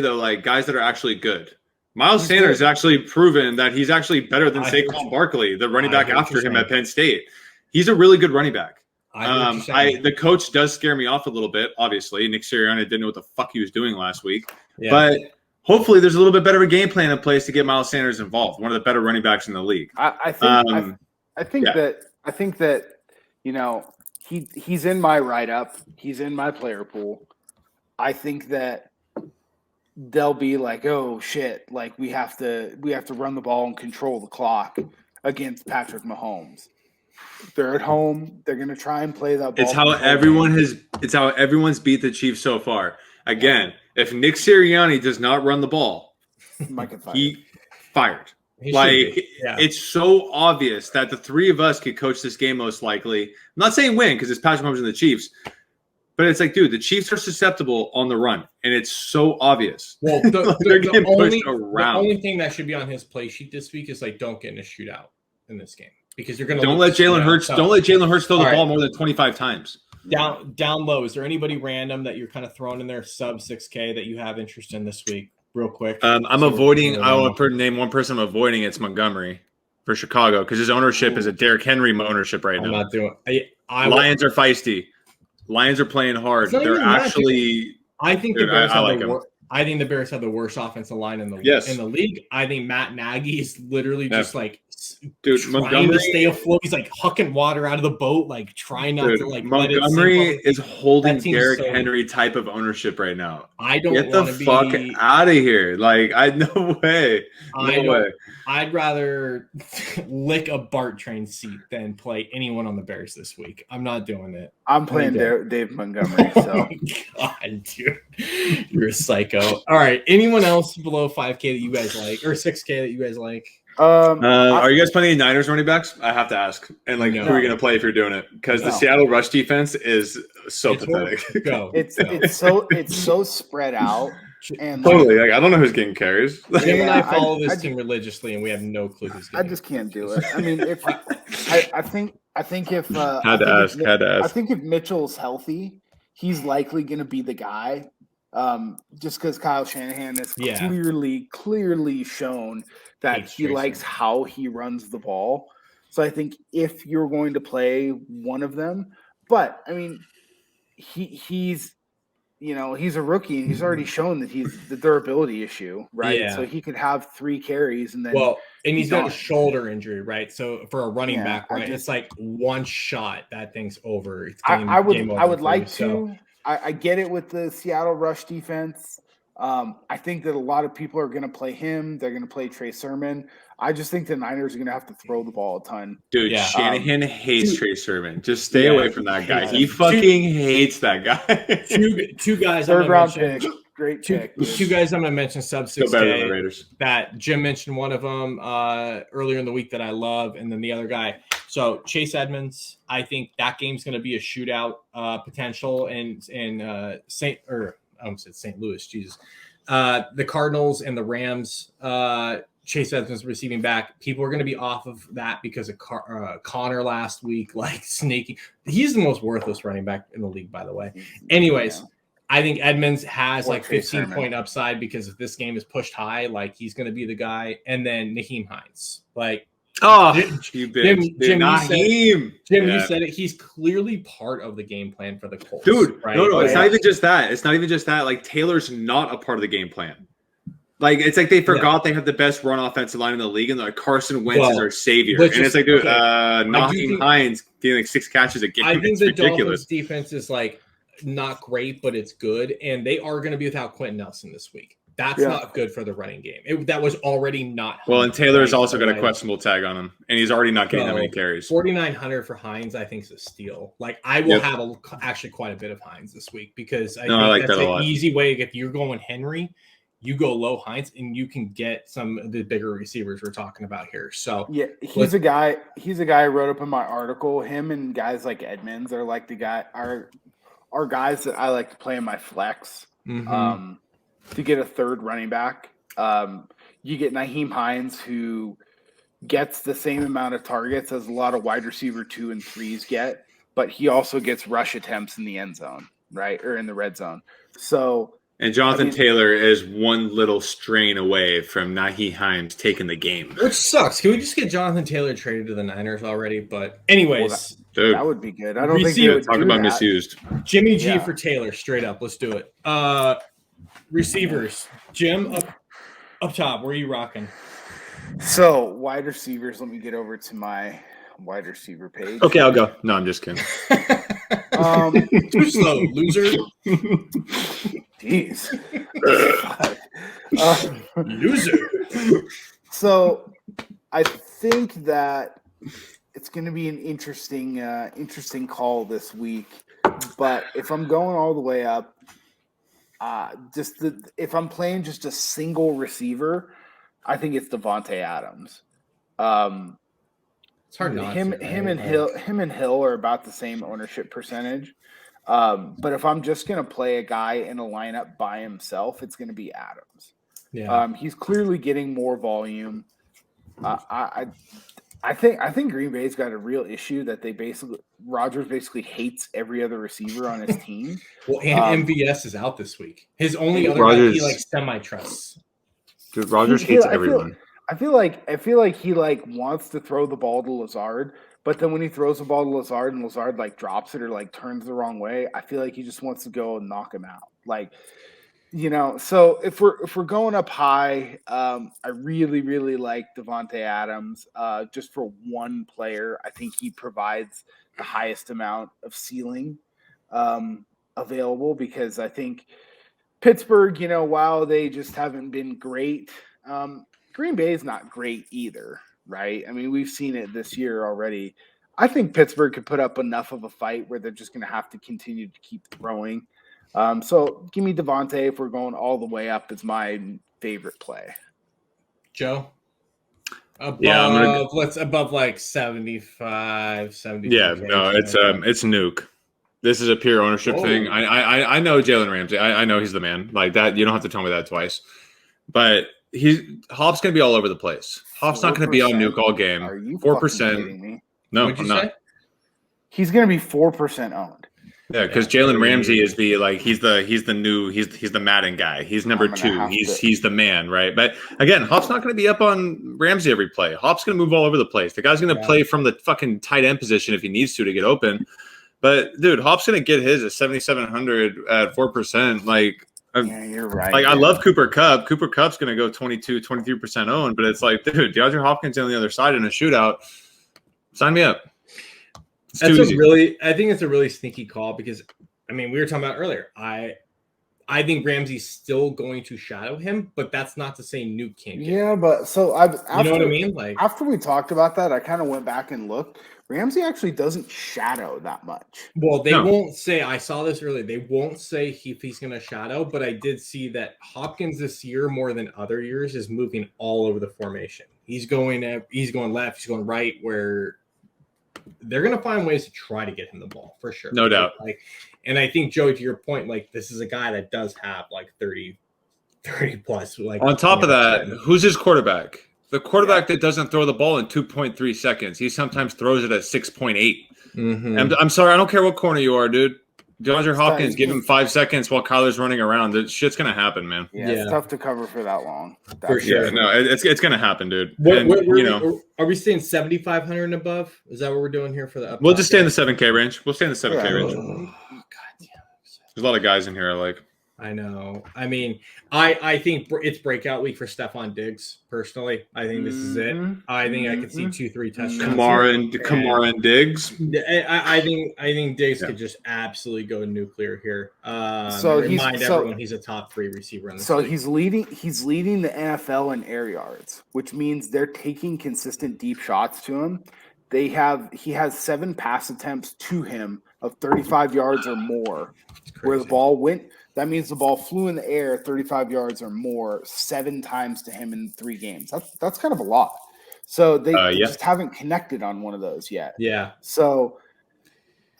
though, like guys that are actually good? Miles Sanders actually proven that he's actually better than Saquon Barkley, the running back after him at Penn State. He's a really good running back. The coach does scare me off a little bit. Obviously, Nick Sirianni didn't know what the fuck he was doing last week. Yeah. But hopefully, there's a little bit better of a game plan in place to get Miles Sanders involved. One of the better running backs in the league. I think that you know he's in my write up. He's in my player pool. I think that they'll be like, oh shit, like we have to run the ball and control the clock against Patrick Mahomes. They're at home. They're going to try and play that ball. It's how everyone's beat the Chiefs so far. Again, if Nick Sirianni does not run the ball, he fired. It's so obvious that the 3 of us could coach this game most likely. I'm not saying win because it's Patrick Mahomes and the Chiefs, but it's like, dude, the Chiefs are susceptible on the run, and it's so obvious. Well, the only thing that should be on his play sheet this week is like, don't get in a shootout in this game. Because you're going to don't let Jalen Hurts throw the ball more than 25 times. Down low. Is there anybody random that you're kind of throwing in there sub 6K that you have interest in this week? Real quick. I'm avoiding. I will name one person I'm avoiding. It's Montgomery for Chicago because his ownership is a Derrick Henry ownership right now. I'm not doing. Lions are feisty. Lions are playing hard. They're actually. I think the Bears I think the Bears have the worst offensive line in the league. I think Matt Nagy is literally just like trying to stay afloat. He's like hucking water out of the boat, like trying not to like. Montgomery is holding Derrick Henry type of ownership right now. I don't get the fuck out of here. Like no way. I'd rather lick a BART train seat than play anyone on the Bears this week. I'm not doing it. I'm playing Dave Montgomery. So. Oh my God, dude, you're a psycho. All right, anyone else below 5K that you guys like or 6K that you guys like? Are you guys playing any Niners running backs? I have to ask. And who are you going to play if you're doing it? Because the Seattle rush defense is so pathetic. It's so spread out. And totally. Like, I don't know who's getting carries. Jim and I follow this team religiously, and we have no clue who's getting. I just can't do it. I mean, I think if had to ask. I think if Mitchell's healthy, he's likely going to be the guy. Just because Kyle Shanahan has clearly shown that he likes how he runs the ball. So I think if you're going to play one of them, but I mean, he's he's a rookie and he's already shown that he's the durability issue, right? Yeah. So he could have 3 carries and then and he's got a done. shoulder injury, right? So for a running Yeah, back, right, it's like one shot, that thing's over. It's I would game over like you, so. to. I get it with the Seattle rush defense. I think that a lot of people are going to play him. They're going to play Trey Sermon. I just think the Niners are going to have to throw the ball a ton. Dude, Yeah. Shanahan hates Trey Sermon. Just stay away from that guy. He fucking hates that guy. Two guys. Third round pick. Great pick. Two guys I'm going to mention sub 6K that Jim mentioned one of them earlier in the week that I love, and then the other guy. So Chase Edmonds, I think that game's going to be a shootout potential, and St. Louis, Jesus. The Cardinals and the Rams, Chase Edmonds receiving back. People are going to be off of that because of Connor last week, like snaking. He's the most worthless running back in the league, by the way. Anyways, I think Edmonds has like 15-point upside because if this game is pushed high, like he's going to be the guy. And then Nyheim Hines, like. Oh, Jim, you said it. He's clearly part of the game plan for the Colts. Dude, right? no, it's not even just that. It's not even just that. Like, Taylor's not a part of the game plan. Like, it's like they forgot they have the best run offensive line in the league, and like Carson Wentz is our savior. And it's like, dude, Nyheim Hines getting like 6 catches a game. I think it's the ridiculous. Dolphins defense is like not great, but it's good, and they are going to be without Quentin Nelson this week. That's not good for the running game. That was already not. Well, and Taylor's also got a questionable tag on him, and he's already not getting that many carries. 4,900 for Hines, I think, is a steal. Like, I will have actually quite a bit of Hines this week because I think that's an easy way. If you're going Henry, you go low Hines, and you can get some of the bigger receivers we're talking about here. So yeah, he's a guy I wrote up in my article. Him and guys like Edmonds are like are guys that I like to play in my flex. Mm-hmm. To get a third running back. You get Nyheim Hines, who gets the same amount of targets as a lot of wide receiver 2 and 3s get, but he also gets rush attempts in the end zone, right? Or in the red zone. So, and Jonathan Taylor is one little strain away from Nyheim Hines taking the game. Which sucks. Can we just get Jonathan Taylor traded to the Niners already? But anyways. Dude, that would be good. I don't think they would talk about misused. Jimmy G for Taylor, straight up. Let's do it. Receivers, Jim, up top. Where are you rocking? So wide receivers. Let me get over to my wide receiver page. Okay, I'll go. No, I'm just kidding. Too slow, loser. Jeez, loser. So I think that it's going to be an interesting call this week. But if I'm going all the way up. If I'm playing just a single receiver, I think it's Devontae Adams. It's hard not him and Hill are about the same ownership percentage. But if I'm just gonna play a guy in a lineup by himself, it's gonna be Adams. Yeah. He's clearly getting more volume. I think Green Bay's got a real issue that Rodgers basically hates every other receiver on his team. Well, and MVS is out this week. His only other guy he like semi-trusts. Dude, Rodgers hates everyone. I feel like he like wants to throw the ball to Lazard, but then when he throws the ball to Lazard and Lazard like drops it or like turns the wrong way, I feel like he just wants to go and knock him out. Like, so if we're going up high, I really, really like Devontae Adams. Just for one player, I think he provides the highest amount of ceiling available because I think Pittsburgh, while they just haven't been great, Green Bay is not great either, right? I mean, we've seen it this year already. I think Pittsburgh could put up enough of a fight where they're just going to have to continue to keep throwing. So give me Devontae if we're going all the way up as my favorite play. Joe? Above like 75, 70. Yeah, no, it's Nuke. This is a pure ownership thing. I know Jalen Ramsey. I know he's the man. Like that, you don't have to tell me that twice. But Hop's gonna be all over the place. Hop's not gonna be on Nuke all game. Are you 4%? No, I'm not. He's gonna be 4% owned. Yeah, because Jalen Ramsey is he's the Madden guy. He's number 2. He's the man, right? But again, Hop's not going to be up on Ramsey every play. Hop's going to move all over the place. The guy's going to play from the fucking tight end position if he needs to get open. But dude, Hop's gonna get his at 7,700 at 4%. Like, Yeah, you're right. like I love Cooper Kupp. Cooper Kupp's gonna go 23% owned, but it's like, dude, DeAndre Hopkins on the other side in a shootout. Sign me up. It's too easy. I think it's a really sneaky call because, I mean, we were talking about earlier. I think Ramsey's still going to shadow him, but that's not to say Nuke can't get him. Yeah, but so You know what I mean? Like, after we talked about that, I kind of went back and looked. Ramsey actually doesn't shadow that much. well, they won't say. I saw this earlier. They won't say if he's going to shadow, but I did see that Hopkins this year more than other years is moving all over the formation. He's going left, he's going right, where they're going to find ways to try to get him the ball for sure. No doubt. Like, and I think, Joey, to your point, like this is a guy that does have like 30 plus. Like on top of that, who's his quarterback? The quarterback that doesn't throw the ball in 2.3 seconds. He sometimes throws it at 6.8. Mm-hmm. I'm sorry, I don't care what corner you are, dude. DeAndre Hopkins, give him 5 seconds while Kyler's running around. That shit's gonna happen, man. Yeah, it's tough to cover for that long. For sure. Yeah, no, it's gonna happen, dude. Are we staying 7,500 and above? Is that what we're doing here for the? We'll just stay in the 7K range. We'll stay in the 7K range. Oh, God damn. There's a lot of guys in here I like. I know. I mean, I think it's breaking week for Stephon Diggs. Personally, I think this is it. I think I could see 2-3 touchdowns. Kamara and Diggs. I think Diggs could just absolutely go nuclear here. So remind everyone he's a top 3 receiver in the league. He's leading the NFL in air yards, which means they're taking consistent deep shots to him. He has 7 pass attempts to him of 35 yards or more, where the ball went. That means the ball flew in the air 35 yards or more 7 times to him in 3 games. That's kind of a lot. So they just haven't connected on one of those yet. Yeah. So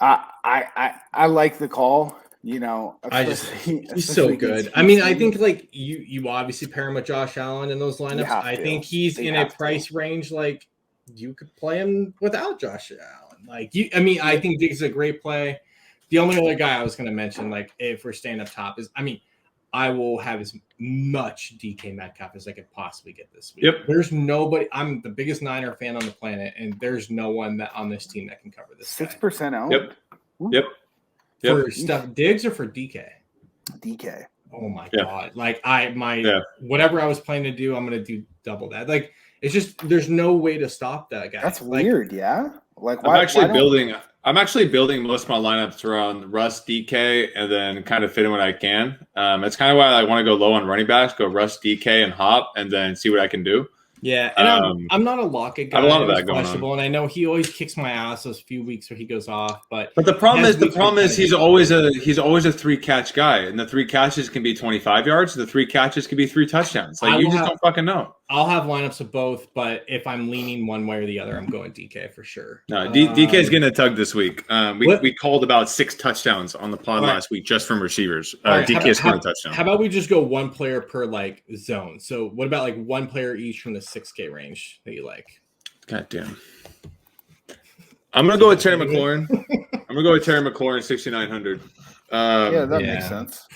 I like the call. You know, he's so good. I mean, I think like you obviously pair him with Josh Allen in those lineups. I think he's in a price range like you could play him without Josh Allen. Like I think Diggs is a great play. The only other guy I was going to mention, like if we're staying up top, is I will have as much DK Metcalf as I could possibly get this week. Yep. There's nobody. I'm the biggest Niner fan on the planet, and there's no one that on this team that can cover this. 6% out. Yep. For stuff Diggs or for DK? DK. Oh my God! Like whatever I was planning to do, I'm going to do double that. Like it's just there's no way to stop that guy. That's weird. Yeah. Like I'm actually building most of my lineups around Russ, DK, and then kind of fit in what I can. It's kind of why I want to go low on running backs, go Russ, DK, and Hop, and then see what I can do. Yeah, and I'm not a Lockett guy. I have a lot of that going on. And I know he always kicks my ass those few weeks where he goes off. But the problem is he's always a 3 catch guy, and the 3 catches can be 25 yards. The 3 catches can be 3 touchdowns. Like you just don't fucking know. I'll have lineups of both, but if I'm leaning one way or the other, I'm going DK for sure. No, DK is getting a tug this week. We called about 6 touchdowns on the pod last week just from receivers. DK is scoring a touchdown. How about we just go 1 player per like zone? So what about like 1 player each from the 6K range that you like? God damn. I'm gonna go with Terry McLaurin. 6,900. That makes sense.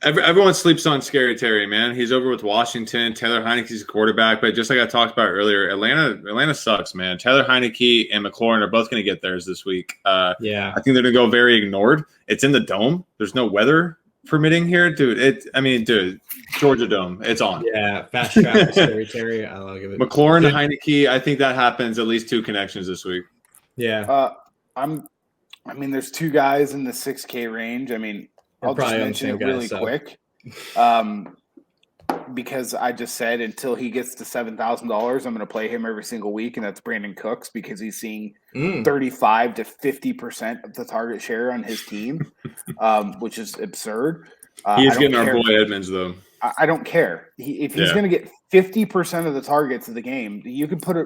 Everyone sleeps on Scary Terry, man. He's over with Washington. Taylor Heineke's a quarterback, but just like I talked about earlier, Atlanta sucks, man. Taylor Heineke and McLaurin are both going to get theirs this week. I think they're going to go very ignored. It's in the dome. There's no weather permitting here, dude. Georgia Dome. It's on. Yeah, fast track for Scary Terry. I'll give it. McLaurin and Heineke. I think that happens at least 2 connections this week. Yeah. There's 2 guys in the 6K range. I'll just mention it really quick, because I just said until he gets to $7,000, I'm going to play him every single week, and that's Brandon Cooks because he's seeing 35 to 50% of the target share on his team, which is absurd. He's getting our boy Edmonds though. I don't care if he's going to get 50% of the targets of the game. You can put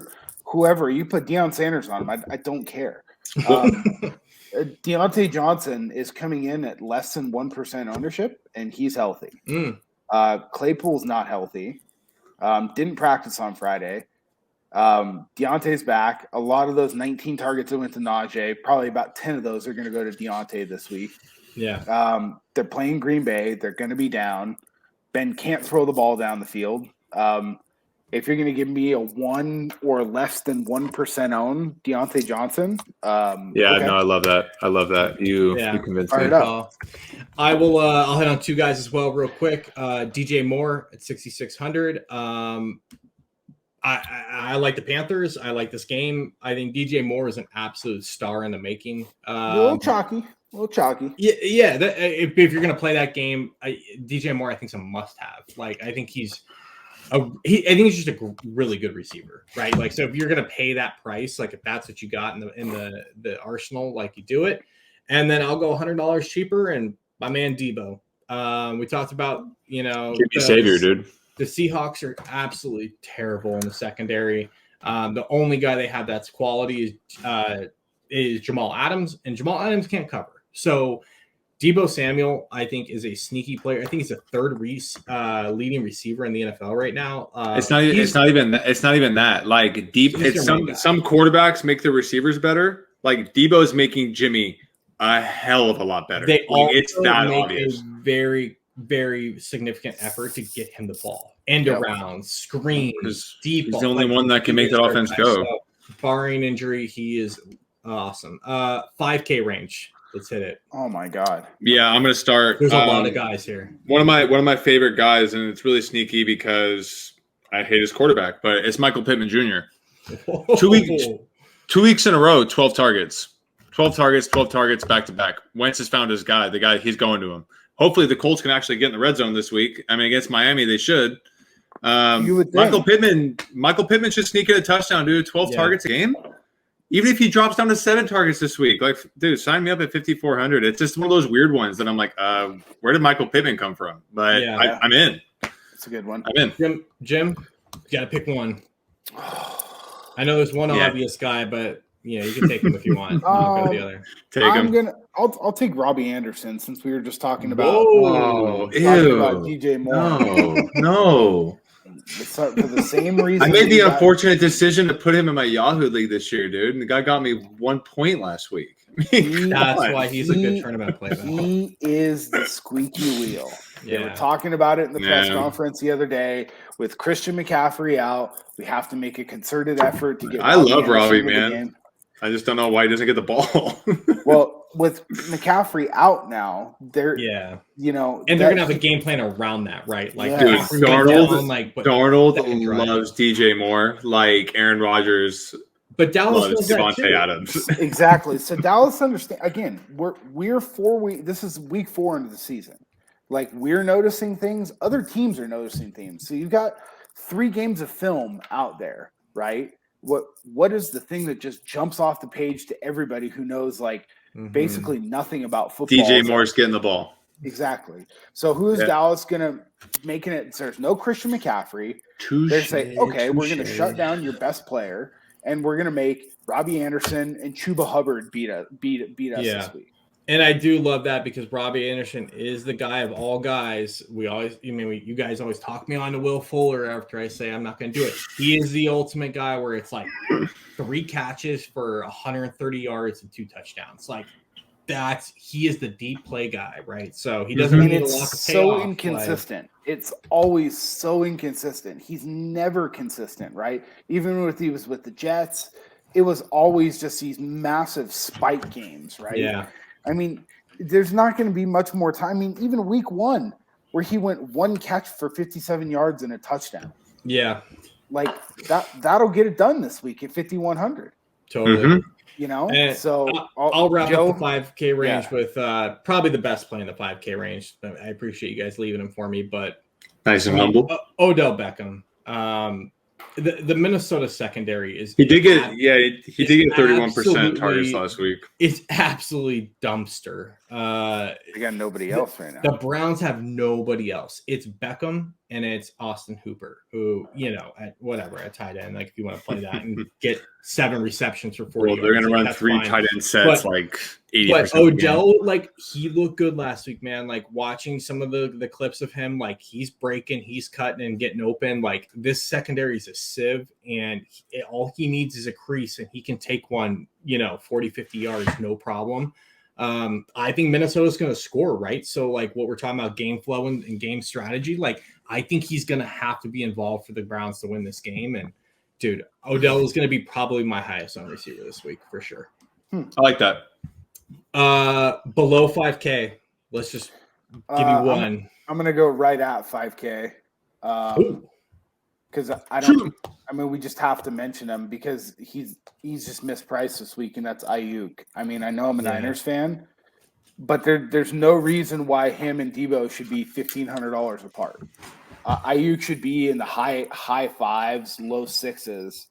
whoever you put Deion Sanders on him. I don't care. Deontay Johnson is coming in at less than 1% ownership, and he's healthy. Claypool's not healthy. Didn't practice on Friday. Deontay's back. A lot of those 19 targets that went to Najee, probably about 10 of those are going to go to Deontay this week. Yeah. They're playing Green Bay. They're going to be down. Ben can't throw the ball down the field. if you're going to give me a 1 or less than 1% own Deontay Johnson, Yeah, okay. no, I love that. You convinced me. Fired up. I will. I'll hit on two guys as well, real quick. DJ Moore at 6,600. I like the Panthers. I like this game. I think DJ Moore is an absolute star in the making. A little chalky. Yeah. If you're gonna play that game, DJ Moore, I think is a must-have. Like, I think he's just a really good receiver, right? Like, so if you're gonna pay that price, like if that's what you got in the arsenal, like you do it. And then I'll go $100 cheaper, and my man Debo. We talked about, Give me savior, dude. The Seahawks are absolutely terrible in the secondary. The only guy they have that's quality is Jamal Adams, and Jamal Adams can't cover. So Debo Samuel, I think, is a sneaky player. I think he's the third leading receiver in the NFL right now. It's not even that. Like some quarterbacks make their receivers better. Like Debo's making Jimmy a hell of a lot better. They also it's that make obvious. a very, very significant effort to get him the ball, end around, screens, deep. He's the only one that can make that offense go. So, barring injury, he is awesome. 5K range. Let's hit it. Oh my God. Yeah, I'm gonna start. There's a lot of guys here. One of my favorite guys, and it's really sneaky because I hate his quarterback, but it's Michael Pittman Jr. 2 weeks in a row, 12 targets. 12 targets back to back. Wentz has found his guy. The guy, he's going to him. Hopefully the Colts can actually get in the red zone this week. I mean, against Miami, they should. You would Michael Pittman should sneak in a touchdown, dude. 12 targets a game. Even if he drops down to 7 targets this week, like, dude, sign me up at 5,400. It's just one of those weird ones that I'm like, where did Michael Pittman come from? But I'm in. It's a good one. I'm in. Jim, you got to pick one. I know there's one obvious guy, but you can take him if you want. Go the other. I'll take Robbie Anderson since we were just talking about. Whoa, about DJ Moore. No. For the same reason. I made the unfortunate decision to put him in my Yahoo league this year, dude. And the guy got me 1 point last week. That's why he's a good tournament player. He is the squeaky wheel. Yeah. They were talking about it in the press conference the other day. With Christian McCaffrey out, we have to make a concerted effort to get. I love Robbie, man. I just don't know why he doesn't get the ball. Well, with McCaffrey out now, they're and they're gonna have a game plan around that, right? Like, dude, Darnold loves DJ Moore, like Aaron Rodgers. But Dallas loves Devontae Adams. Exactly. So Dallas understand again. We're 4 weeks. This is week 4 into the season. Like, we're noticing things. Other teams are noticing things. So you've got 3 games of film out there, right? What is the thing that just jumps off the page to everybody who knows basically nothing about football? DJ Moore's getting the ball. Exactly. So who is Dallas going to making it? There's no Christian McCaffrey. They're saying, okay, we're going to shut down your best player, and we're going to make Robbie Anderson and Chuba Hubbard beat us this week. And I do love that because Robbie Anderson is the guy of all guys. You guys always talk me on to Will Fuller after I say I'm not going to do it. He is the ultimate guy where it's like 3 catches for 130 yards and 2 touchdowns. Like, he is the deep play guy, right? So he doesn't need a lot to pay off. So inconsistent. It's always so inconsistent. He's never consistent, right? Even when he was with the Jets, it was always just these massive spike games, right? Yeah. I mean, there's not going to be much more time. I mean, even week 1, where he went 1 catch for 57 yards and a touchdown. Yeah. Like, that'll get it done this week at 5,100. Totally. And so I'll wrap up the 5K range with probably the best play in the 5K range. I appreciate you guys leaving him for me, but nice and humble. Odell Beckham. The Minnesota secondary is he did get 31% targets last week. It's absolutely dumpster. They got nobody else right now. The Browns have nobody else. It's Beckham and it's Austin Hooper, who at tight end, like if you want to play that and get 7 receptions for 40. Well, they're going to run 3 tight end sets, like 80%. But Odell, he looked good last week, man. Like, watching some of the clips of him, like, he's breaking, he's cutting and getting open. Like, this secondary is a sieve, and all he needs is a crease, and he can take one, 40, 50 yards, no problem. I think Minnesota's going to score, right? So like what we're talking about game flow and game strategy, like I think he's going to have to be involved for the Browns to win this game. And dude, Odell is going to be probably my highest owned receiver this week for sure. I like that. Below 5K. Let's just give me one. I'm going to go right at 5K. Because we just have to mention him because he's just mispriced this week, and that's Ayuk. I mean, I know I'm a Niners fan, but there's no reason why him and Debo should be $1,500 apart. Ayuk should be in the high fives, low sixes.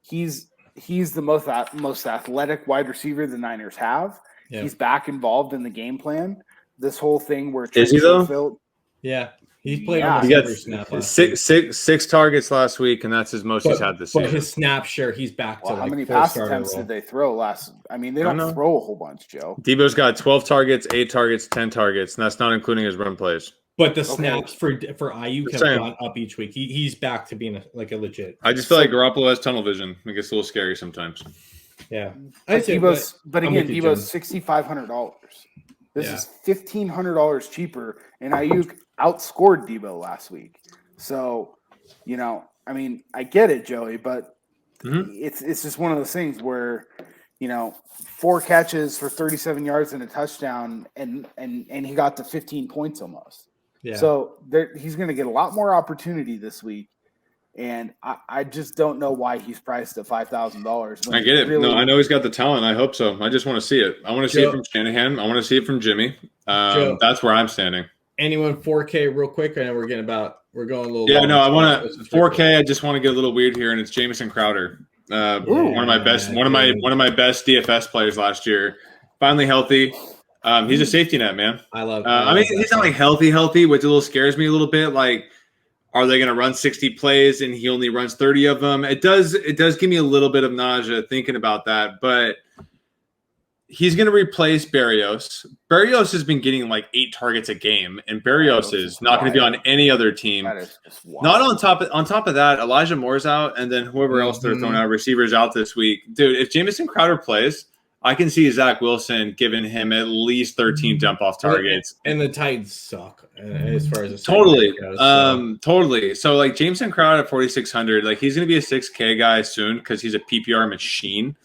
He's the most athletic wide receiver the Niners have. Yeah. He's back involved in the game plan. This whole thing where is he though? Yeah. He's played he got six targets last week, and that's his most he's had this season. But his snap share, he's back to how many pass attempts did they throw last? I mean, they don't throw a whole bunch, Joe. Debo's got 12 targets, 8 targets, 10 targets, and that's not including his run plays. But the snaps for Ayuk have gone up each week. He's back to being a legit. I just feel like Garoppolo has tunnel vision. It gets a little scary sometimes. Yeah. But Debo's $6,500. This is $1,500 cheaper, and Ayuk outscored Debo last week. So, I mean, I get it, Joey, but it's just one of those things where, 4 catches for 37 yards and a touchdown, and he got to 15 points almost. Yeah. So he's going to get a lot more opportunity this week. And I just don't know why he's priced at $5,000. I get it. No, I know he's got the talent. I hope so. I just want to see it. I want to see it from Shanahan. I want to see it from Jimmy. That's where I'm standing. Anyone 4K real quick? I know we're going a little. Yeah, no, I want to 4K. I just want to get a little weird here, and it's Jamison Crowder, one of my best best DFS players last year. Finally healthy. He's a safety net, man. I love. I mean, he's not like healthy, which a little scares me a little bit. Like, are they going to run 60 plays and he only runs 30 of them? It does give me a little bit of nausea thinking about that, but he's going to replace Berrios. Berrios has been getting like 8 targets a game, and Berrios is not going to be on any other team. That is just wild. Not on top of that, Elijah Moore's out, and then whoever else they're throwing out, receivers out this week. Dude, if Jamison Crowder plays, I can see Zach Wilson giving him at least 13 dump-off targets. And the Titans suck as far as totally goes. Totally. So, like, Jameson Crowder at 4,600, like, he's going to be a 6K guy soon because he's a PPR machine.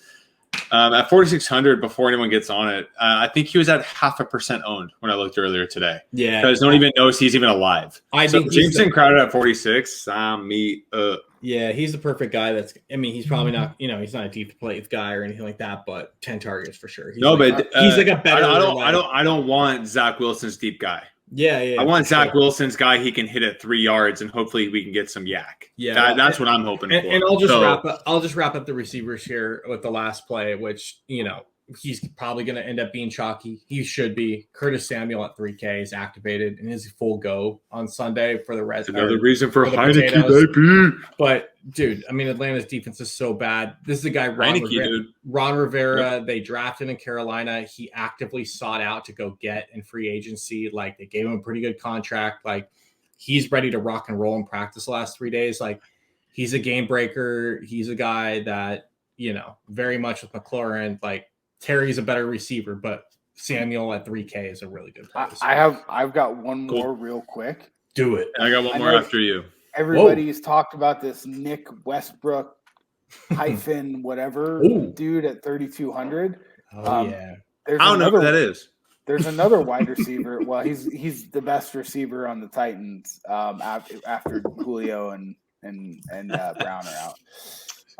At 4,600, before anyone gets on it, I think he was at 0.5% owned when I looked earlier today. Yeah. Because no one even knows he's even alive. I think Jameson Crowder at 46, Yeah, he's the perfect guy. He's probably not, he's not a deep play guy or anything like that, but 10 targets for sure. He's like a better. I don't want Zach Wilson's deep guy. Yeah. I want Zach Wilson's guy he can hit at 3 yards, and hopefully we can get some yak. Yeah, that's what I'm hoping for. And I'll just wrap up the receivers here with the last play, which he's probably going to end up being chalky. He should be. Curtis Samuel at 3K is activated and is full go on Sunday for the rest. Another reason for Heineke, baby. But dude, I mean, Atlanta's defense is so bad. This is a guy, Ron Rivera. Yep. They drafted in Carolina. He actively sought out to go get in free agency. Like, they gave him a pretty good contract. Like, he's ready to rock and roll in practice the last 3 days. Like, he's a game breaker. He's a guy that, very much with McLaurin, like, Terry's a better receiver, but Samuel at 3K is a really good price. I've got one more real quick. Do it. I got one more after you. Everybody's talked about this Nick Westbrook hyphen whatever dude at 3,200. Yeah. I don't know who that is. There's another wide receiver. Well, he's the best receiver on the Titans after Julio and Brown are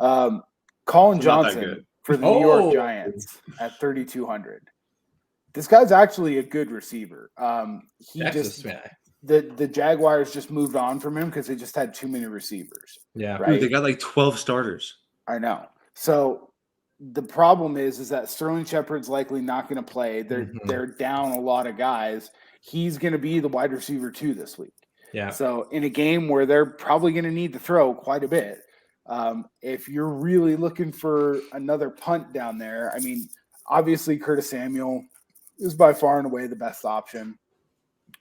out. Colin Johnson for the New York Giants at 3,200. This guy's actually a good receiver. The Jaguars just moved on from him because they just had too many receivers. Yeah, right. Dude, they got like 12 starters. I know. So the problem is that Sterling Shepard's likely not going to play. They're down a lot of guys. He's going to be the wide receiver 2 this week. Yeah. So in a game where they're probably going to need to throw quite a bit, if you're really looking for another punt down there, I mean, obviously Curtis Samuel is by far and away the best option,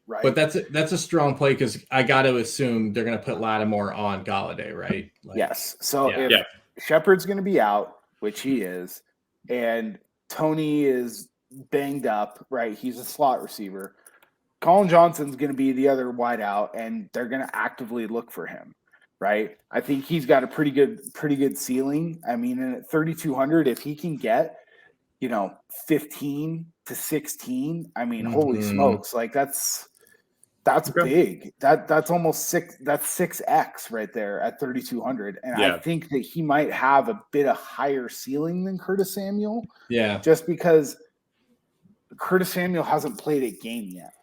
right? But that's a strong play because I got to assume they're going to put Lattimore on Galladay, right? Yes. So if Shepard's going to be out, which he is, and Tony is banged up, right? He's a slot receiver. Colin Johnson's going to be the other wideout, and they're going to actively look for him, right? I think he's got a pretty good ceiling. I mean, and at 3,200, if he can get, 15 to 16, I mean, holy smokes, like that's big. That's almost 6x right there at 3,200, and I think that he might have a bit of higher ceiling than Curtis Samuel. Yeah, just because Curtis Samuel hasn't played a game yet.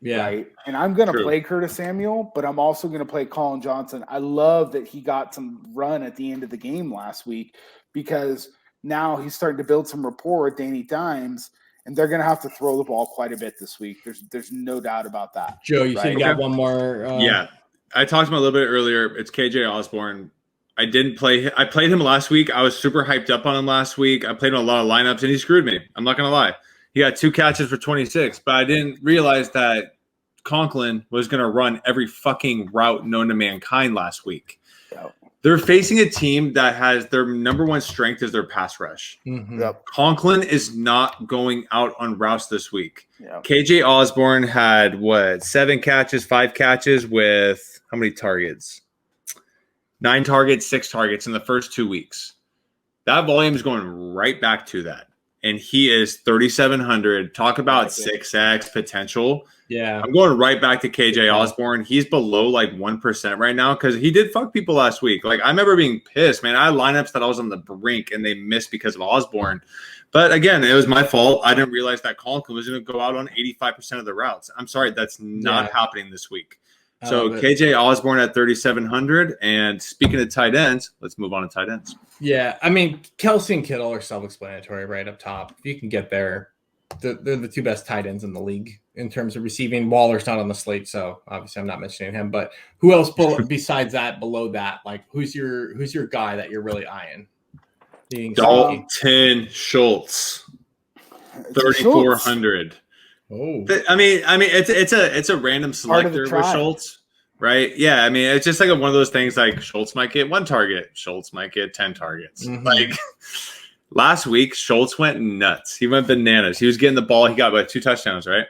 Yeah. Right. And I'm going to play Curtis Samuel, but I'm also going to play Colin Johnson. I love that he got some run at the end of the game last week because now he's starting to build some rapport with Danny Dimes, and they're going to have to throw the ball quite a bit this week. There's no doubt about that. Joe, you said you got one more. Yeah. I talked about him a little bit earlier. It's KJ Osborne. I played him last week. I was super hyped up on him last week. I played him in a lot of lineups, and he screwed me. I'm not going to lie. He got 2 catches for 26, but I didn't realize that Conklin was going to run every fucking route known to mankind last week. Yep. They're facing a team that has their number one strength is their pass rush. Mm-hmm. Yep. Conklin is not going out on routes this week. Yep. KJ Osborne had 7 catches, 5 catches with how many targets? 9 targets, 6 targets in the first 2 weeks. That volume is going right back to that. And he is 3,700. Talk about 6x potential. Yeah. I'm going right back to KJ Osborne. He's below like 1% right now because he did fuck people last week. Like, I remember being pissed, man. I had lineups that I was on the brink and they missed because of Osborne. But again, it was my fault. I didn't realize that Conklin was going to go out on 85% of the routes. I'm sorry. That's not happening this week. So KJ Osborne at 3,700. And speaking of tight ends, let's move on to tight ends. Yeah, I mean, Kelsey and Kittle are self-explanatory right up top. If you can get there, they're the 2 best tight ends in the league in terms of receiving. Waller's not on the slate, so obviously I'm not mentioning him. But who else besides that, below that? Like, who's your guy that you're really eyeing? Dalton Schultz, 3,400. Oh, I mean, it's a random selector with Schultz, right? Yeah, I mean, it's just like one of those things. Like Schultz might get 1 target, Schultz might get 10 targets. Mm-hmm. Like last week, Schultz went nuts. He went bananas. He was getting the ball. He got 2 touchdowns, right?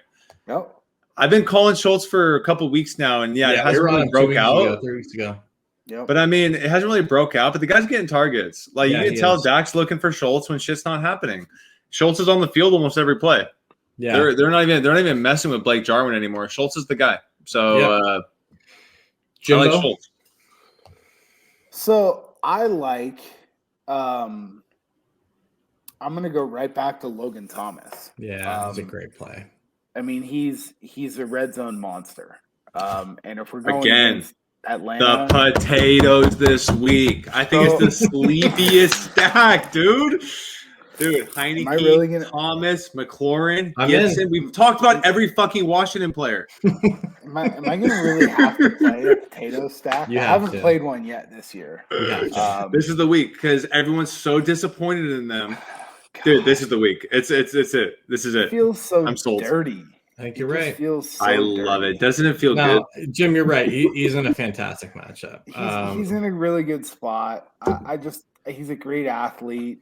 Yep. I've been calling Schultz for a couple weeks now, and it hasn't really broke out. 3 weeks ago. Yep. But I mean, it hasn't really broke out. But the guy's getting targets. Like you can tell, is. Dak's looking for Schultz when shit's not happening. Schultz is on the field almost every play. Yeah, they're not even messing with Blake Jarwin anymore. Schultz is the guy. So, I like Schultz. So I like. I'm going to go right back to Logan Thomas. Yeah, that's a great play. I mean, he's a red zone monster. And if we're going against Atlanta, the potatoes this week, I think it's the sleepiest stack, dude. Dude, Heineke, Thomas, McLaurin, Gibson. We've talked about every fucking Washington player. Am I going to really have to play a potato stack? I haven't played one yet this year. This is the week because everyone's so disappointed in them. Dude, this is the week. It's it. This is it. It feels so I'm sold. dirty. I think you're right. Feels so I love it. Doesn't it feel good? Jim, you're right. He's in a fantastic matchup. He's in a really good spot. He's a great athlete.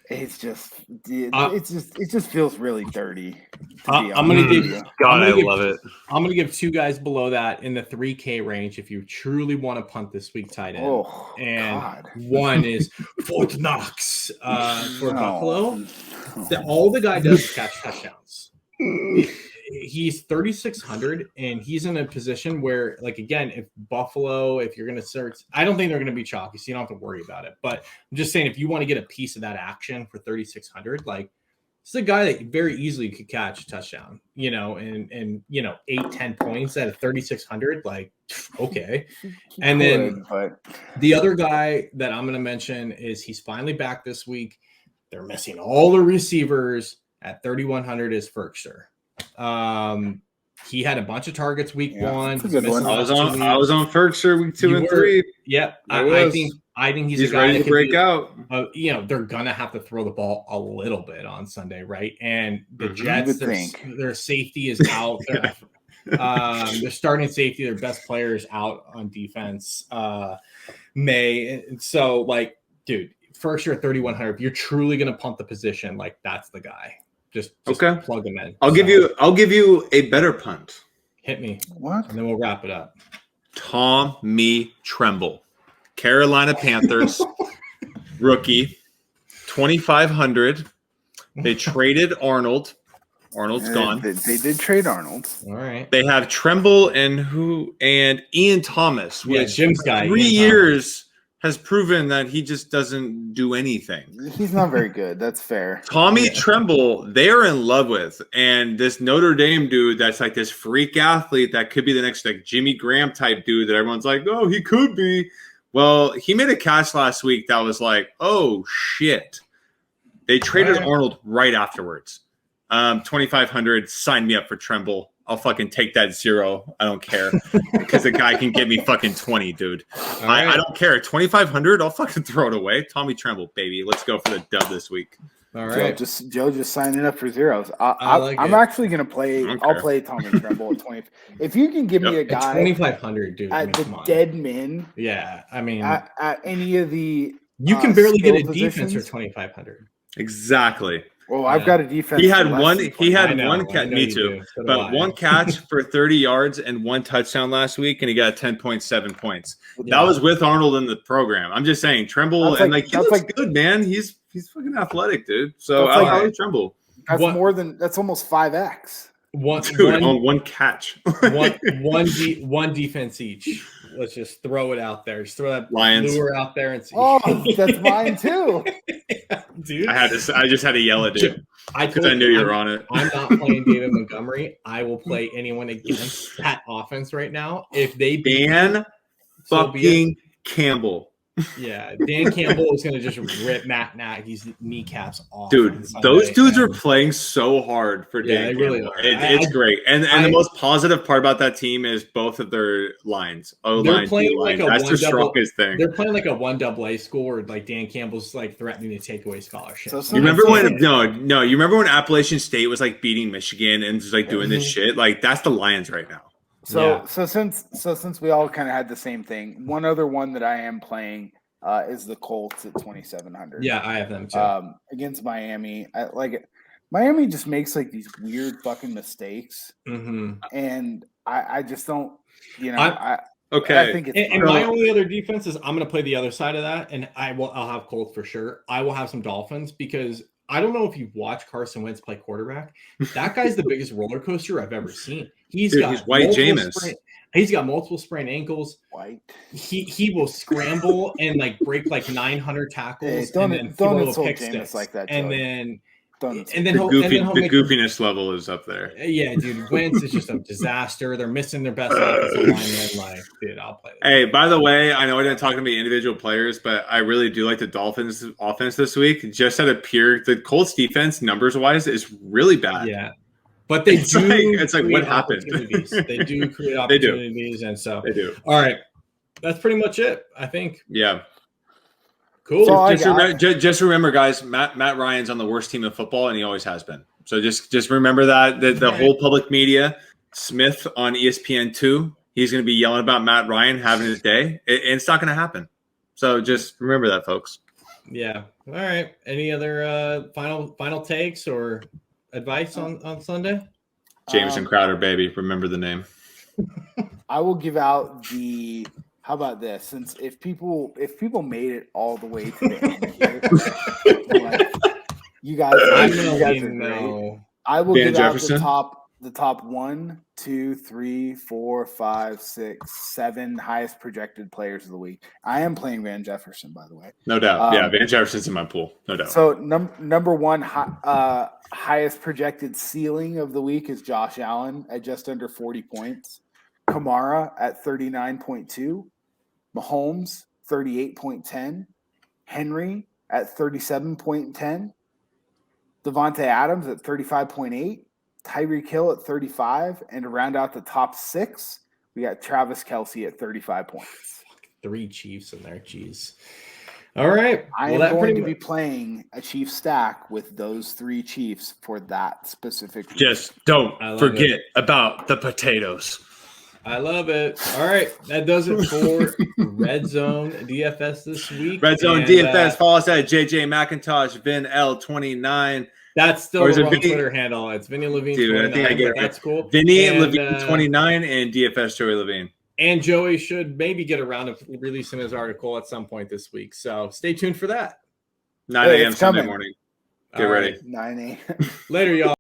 It just feels really dirty. I'm gonna give love it. I'm gonna give 2 guys below that in the 3K range if you truly want to punt this week tight end. One is Fort Knox for Buffalo. All the guy does is catch touchdowns. He's 3,600, and he's in a position where, like, again, if you're going to search, I don't think they're going to be chalky, so you don't have to worry about it. But I'm just saying, if you want to get a piece of that action for 3,600, like, this is a guy that very easily could catch a touchdown, and 8-10 points at a 3,600, like, okay. And then the other guy that I'm going to mention is he's finally back this week. They're missing all the receivers at 3,100 is Ferkster. He had a bunch of targets week 1. I was on Ferkster week 2 and 3. Yep. I think he's a guy ready to break out. They're gonna have to throw the ball a little bit on Sunday, right? And the Jets, their safety is out. Their starting safety, their best player is out on defense. And so, like, dude, Ferkster at 3,100. If you're truly gonna punt the position, like, that's the guy. Just Okay. plug them in. I'll give you a better punt. Hit me. What? And then we'll wrap it up. Tommy Tremble, Carolina Panthers, rookie, 2,500. They traded Arnold. Arnold's gone. They did trade Arnold. All right. They have Tremble and Ian Thomas, which Jim's guy. 3 years has proven that he just doesn't do anything. He's not very good. That's fair. Tommy Tremble, they are in love with, and this Notre Dame dude that's like this freak athlete that could be the next like Jimmy Graham type dude that everyone's like, oh, he could be. Well, he made a catch last week that was like, oh shit. They traded Arnold right afterwards. 2,500. Sign me up for Tremble. I'll fucking take that 0. I don't care because the guy can get me fucking 20, dude. I don't care. 2,500. I'll fucking throw it away. Tommy Tremble, baby. Let's go for the dub this week. All right. Joe just signing up for zeros. I'm actually gonna play. I'll play Tommy Tremble at 20. If you can give me a guy 2,500, dude, at the dead min. Yeah, I mean, at any of the you can barely get a positions. defense for 2,500. Well, Exactly. I've got a defense. He had one. He had one catch. Me too. So but one catch for 30 yards and one touchdown last week, and he got 10.7 points. Yeah. That was with Arnold in the program. I'm just saying, Tremble That's and like- he that's looks like- good, man. He's fucking athletic, dude. So That's like- I'll Tremble. That's What- more than that's almost 5x. Dude, on one catch. one defense each. Let's just throw it out there. Just throw that Lions. lure out there and see. Oh, that's mine too. Dude, I just had to yell at it because I knew you were on it. I'm not playing David Montgomery. I will play anyone against that offense right now. If they beat Dan so be it. fucking Campbell. Yeah, Dan Campbell is going to just rip Matt Nagy's kneecaps off. Dude, on Sunday. those dudes are playing so hard for Yeah, Dan they really Campbell. are. It's great. And the most positive part about that team is both of their lines. They're playing like a That's their one double. strongest thing. They're playing like a 1AA school where like Dan Campbell's like threatening to take away scholarships. So You remember when you remember when Appalachian State was like beating Michigan and just like doing this shit? Like that's the Lions right now. So since we all kind of had the same thing, one other one that I am playing is the Colts at 2,700. Yeah, I have them too. Against Miami. I like it. Miami just makes like these weird fucking mistakes, and I just don't. Okay. I think it's And my only other defense is I'm going to play the other side of that, and I'll have Colts for sure. I will have some Dolphins because I don't know if you've watched Carson Wentz play quarterback. That guy's the biggest roller coaster I've ever seen. He's White Jameis. He's got multiple sprained ankles. White. He will scramble and like break like 900 tackles Hey, and then don't throw a insult pick Jameis sticks like that, and Joey. then Don't and then The he'll make goofiness level is up there. Yeah, dude, Wentz is just a disaster. They're missing their best offensive lineman. Like, dude, I'll play. Hey, by the way, I know I didn't talk to the individual players, but I really do like the Dolphins offense this week. Just at a pure, the Colts defense numbers wise is really bad. Yeah, but they It's do. like create what happened? opportunities. They do create They do. opportunities, and so They do. all right, that's pretty much it. I think. Yeah. Cool. So Just remember, guys, Matt Ryan's on the worst team in football, and he always has been. So just remember that the whole public media, Smith on ESPN2, he's going to be yelling about Matt Ryan having his day. It's not going to happen. So just remember that, folks. Yeah. All right. Any other final takes or advice on Sunday? Jameson Crowder, baby. Remember the name. I will give out the. How about this? Since if people made it all the way to the end here, like, you guys are great. I will Van give Jefferson? out the top 1, 2, 3, 4, 5, 6, 7 highest projected players of the week. I am playing Van Jefferson, by the way. No doubt. Yeah, Van Jefferson's in my pool. No doubt. So number one highest projected ceiling of the week is Josh Allen at just under 40 points. Kamara at 39.2. Mahomes, 38.10. Henry at 37.10. Devontae Adams at 35.8. Tyreek Hill at 35. And to round out the top 6, we got Travis Kelce at 35 points. 3 Chiefs in there. Jeez. All right. I am going to be playing a Chief stack with those 3 Chiefs for that specific reason. Just don't forget about the potatoes. I love it. All right. That does it for Red Zone DFS this week. Red Zone DFS. Follow us at JJ McIntosh, Vin L29. That's still Or is the it wrong Vinnie? Twitter handle. It's Vinnie Levine Dude, I think I 29, get but it. that's cool. Vinnie And, Levine 29 and DFS Joey Levine. And Joey should maybe get around to releasing his article at some point this week. So stay tuned for that. 9 a.m. Sunday morning. Get ready. 9 a.m. Later, y'all.